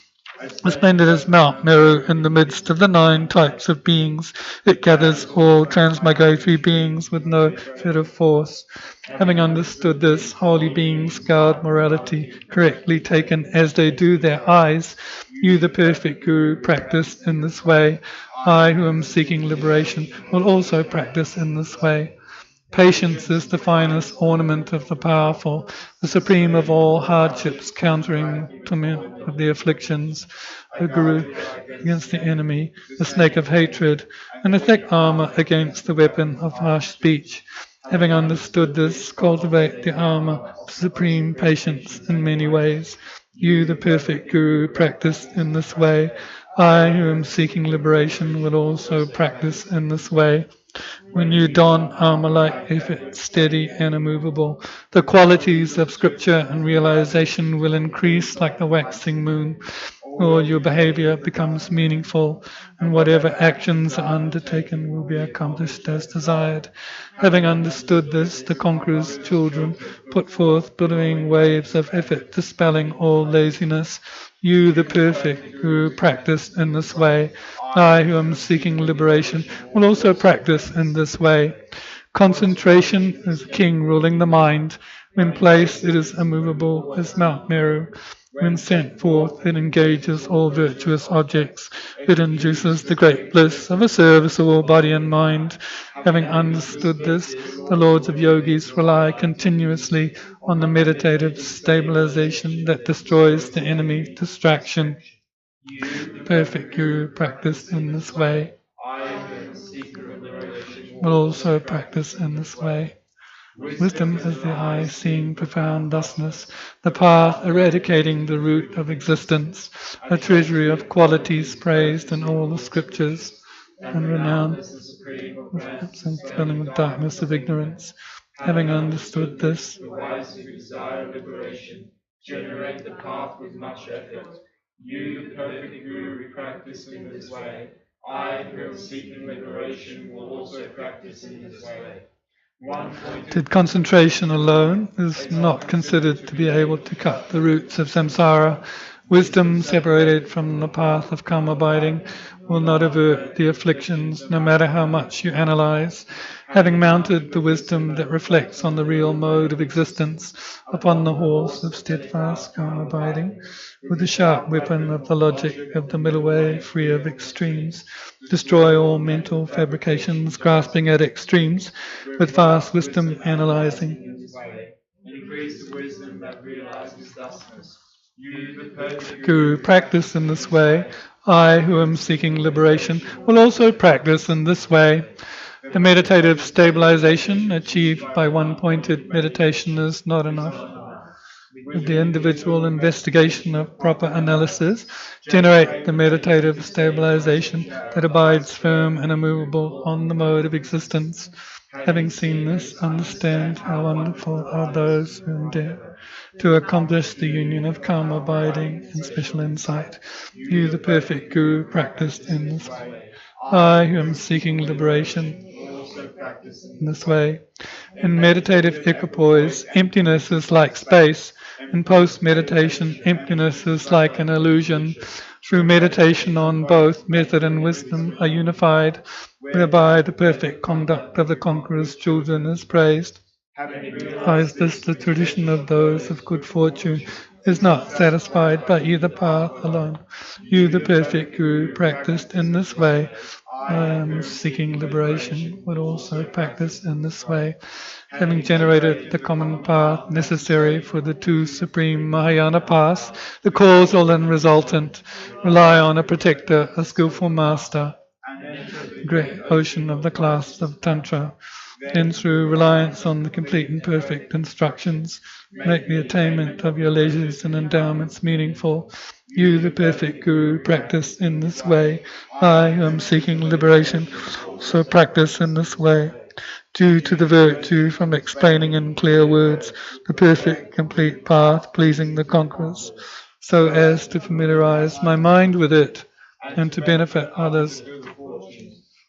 Splendid as Mount Meru in the midst of the 9 types of beings. It gathers all transmigratory beings with no fear of force. Having understood this, holy beings guard morality correctly taken as they do their eyes. You, the perfect Guru, practice in this way. I, who am seeking liberation, will also practice in this way. Patience is the finest ornament of the powerful, the supreme of all hardships, countering torment of the afflictions, the Guru against the enemy, the snake of hatred, and a thick armor against the weapon of harsh speech. Having understood this, cultivate the armor of supreme patience in many ways. You, the perfect Guru, practice in this way. I, who am seeking liberation, will also practice in this way. When you don armor like effort, steady and immovable, the qualities of scripture and realization will increase like the waxing moon. All your behavior becomes meaningful, and whatever actions are undertaken will be accomplished as desired. Having understood this, the conqueror's children put forth billowing waves of effort, dispelling all laziness. You, the perfect, who practice in this way. I, who am seeking liberation, will also practice in this way. Concentration is the king ruling the mind. When placed, it is immovable as Mount Meru. When sent forth, it engages all virtuous objects. It induces the great bliss of a serviceable body and mind. Having understood this, the lords of yogis rely continuously on the meditative stabilization that destroys the enemy distraction. Perfect Guru practiced in this way will also practice in this way. Wisdom is the eye seeing profound thusness, the path eradicating the root of existence, a treasury of qualities praised in all the scriptures, and renowned with absent filling with darkness of ignorance. Having understood this, the wise who desire liberation generate the path with much effort. You, the perfect Guru, practice in this way. I, who am seeking liberation, will also practice in this way. Concentration alone is not considered to be able to cut the roots of samsara. Wisdom separated from the path of karma abiding will not avert the afflictions, no matter how much you analyze. Having mounted the wisdom that reflects on the real mode of existence upon the horse of steadfast karma abiding, with the sharp weapon of the logic of the middle way, free of extremes, destroy all mental fabrications grasping at extremes, with vast wisdom analyzing. Increase the wisdom that realizes thusness. You, the perfect Guru, practice in this way. I, who am seeking liberation, will also practice in this way. The meditative stabilization achieved by one-pointed meditation is not enough. With the individual investigation of proper analysis, generate the meditative stabilization that abides firm and immovable on the mode of existence. Having seen this, understand how wonderful are those who endeavor to accomplish the union of karma abiding and special insight. You, the perfect Guru, practiced in this way. I, who am seeking liberation, in this way. In meditative equipoise, emptiness is like space. In post-meditation, emptiness is like an illusion. Through meditation on both method and wisdom are unified, whereby the perfect conduct of the conqueror's children is praised. As this, the tradition of those of good fortune is not satisfied by either path alone. You, the perfect Guru, practiced in this way. I am seeking liberation, would also practice in this way. Having generated the common path necessary for the two supreme Mahayana paths, the causal and resultant, rely on a protector, a skillful master, the great ocean of the class of Tantra. Then through reliance on the complete and perfect instructions, make the attainment of your leisures and endowments meaningful. You, the perfect Guru, practice in this way. I, who am seeking liberation, also practice in this way. Due to the virtue from explaining in clear words the perfect, complete path pleasing the conquerors, so as to familiarize my mind with it and to benefit others.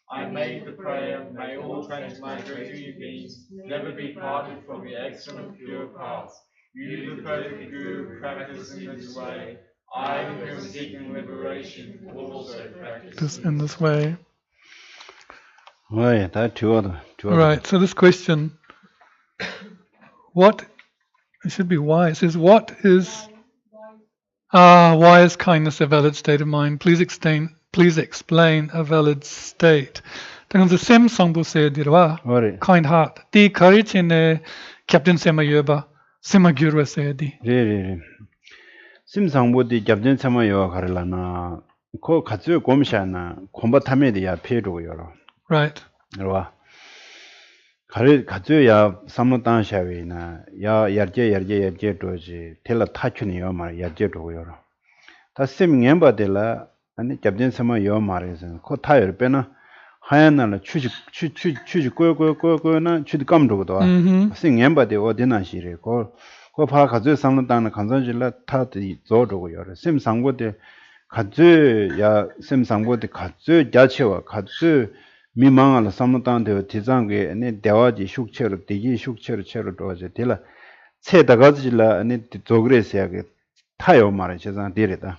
I make the prayer, may all transmigratory beings never be parted from the excellent pure path. You, the perfect Guru, practice in this way. I, who am seeking liberation, will also practice in this way. Right, that two other. Right, so this question, what, it should be why, it says, why is kindness a valid state of mind? Please explain a valid state. 당연히 샘 성부세디와 kind heart. 디 가르치네 captain 세마여바 세마규르세디. 네. 심상보디 captain 세마여 가르라나 코 같이 곰샤나 콤바타메디야 페루요. Right. 와. 가져야 삼노단 샤위나 야 야제 도지 텔라 타춘이요 말 야제 도요. 다심 냠바델라 아니 잡진 sama 요 말에서 코 타열 빼나 하얀날 추지 꼬꼬꼬꼬나 추디 감도도 심 냠바데 어디나시래 고파 가져 삼노단 간선질라 타디 조도고요. 심 상고데 가져야 심 상고데 가져 야체와 가져 미망을 삼노단데 디장게 아니 대화지 슉체로 되게 슉체로 체로 도제 딜라 체다가지라 아니 조그레스야게 타요 말에 제상 데리다.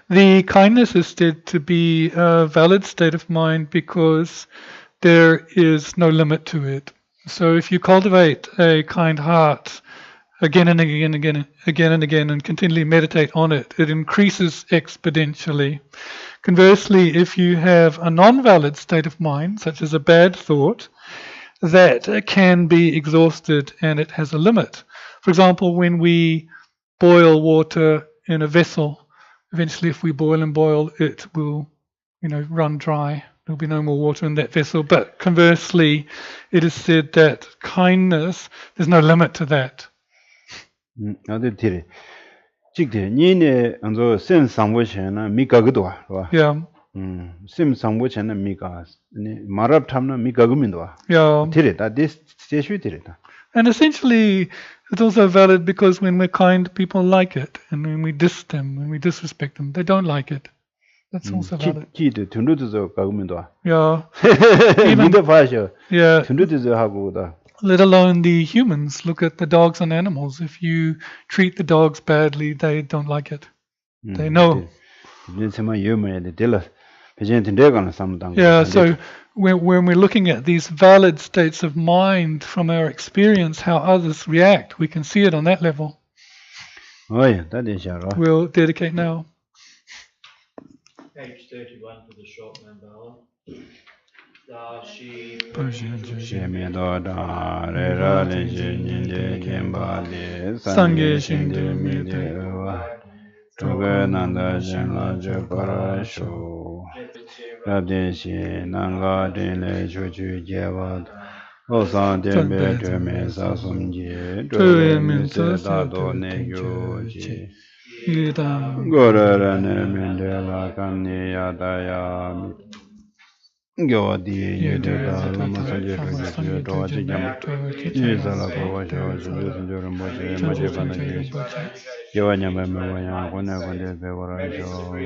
The kindness is said to be a valid state of mind because there is no limit to it. So if you cultivate a kind heart, again and again and again and again and continually meditate on it, it increases exponentially. Conversely, if you have a non-valid state of mind, such as a bad thought, that can be exhausted and it has a limit. For example, when we boil water in a vessel, eventually if we boil and boil, it will, run dry. There'll be no more water in that vessel. But conversely, it is said that kindness, there's no limit to that. 아들 티리 직대 니네 안저 센 상고체나 미가그도 와 Yeah. 심 상고체나 미가 니 마랍 탐나 미가그민도 와 Yeah. 티리 다 디스 제슈 티리다. And essentially, it's also valid because when we're kind, people like it. And when we diss them, when we disrespect them, they don't like it. That's also valid. 기도 둔두도 가그민도 와. Yeah. 민도 봐셔. Yeah. 둔두도 하고다. Let alone the humans. Look at the dogs and animals. If you treat the dogs badly, they don't like it. They know. Yeah, so when we're looking at these valid states of mind from our experience, how others react, we can see it on that level. We'll dedicate now. Page 31 for the short mandala. Sangye Shindu Mite Toga Nanda Shenla Joparasho Rabde Shi Nanga Dele Chuchu Jevat Osa Dembe Tome Sasumji Tue Minse Dado Negyoji Gora Nemindela Kani Yadaya Gyodi Yedida Lama Sanjay Rukya Towa Chikama Yisala Kowa Shawa Shudu Sanjuru Mboche Maje Pana Yush Gyawa Nyamba Mwaya Kone Konde Pewara Shawa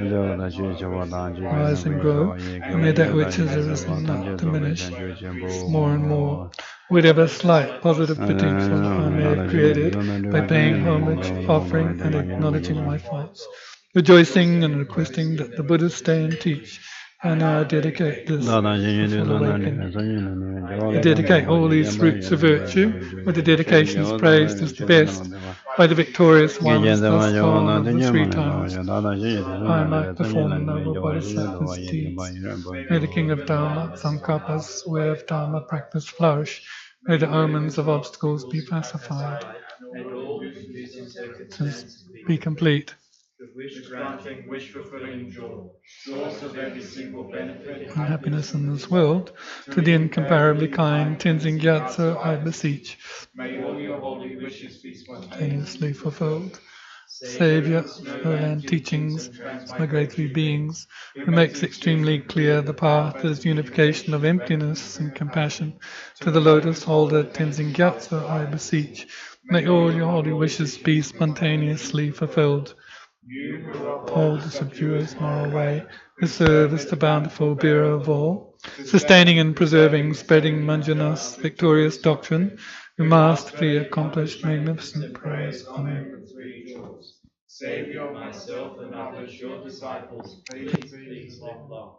Njawa Da Shui Chawa Da rise and grow, and may that which has arisen not diminish more and more. Whatever slight positive potential I may have created by paying homage, offering, and acknowledging my faults, rejoicing and requesting that the Buddhas stay and teach. And I dedicate this full awakening. I dedicate all these fruits of virtue, with the dedications praised as the best, by the victorious ones thus far of the 3 times. I might perform the noble bodhisattva's deeds. May the King of Dharma, Tsongkhapa's way of Dharma practice flourish. May the omens of obstacles be pacified. Be complete. The wish-granting, wish-fulfilling joy, source of every single benefit and happiness in this world, to the incomparably kind Tenzin Gyatso, I beseech. May all your holy wishes be spontaneously fulfilled. Savior of the land teachings, migratory beings, who makes extremely clear the path to this unification of emptiness and compassion, to the lotus holder Tenzin Gyatso, I beseech. May all your holy wishes be spontaneously fulfilled. You who uphold the subduous moral way, who serve as the bountiful bearer of all, sustaining and preserving, spreading Manjana's victorious doctrine, who masterfully accomplished magnificent prayers. Amen. Savior of myself and others, your disciples, please live long.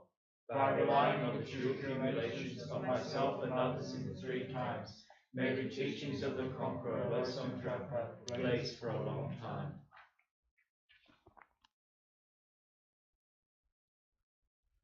By relying on the true accumulations of myself and others in the 3 times, may the teachings of the conqueror Losam Drapa blaze for a long time.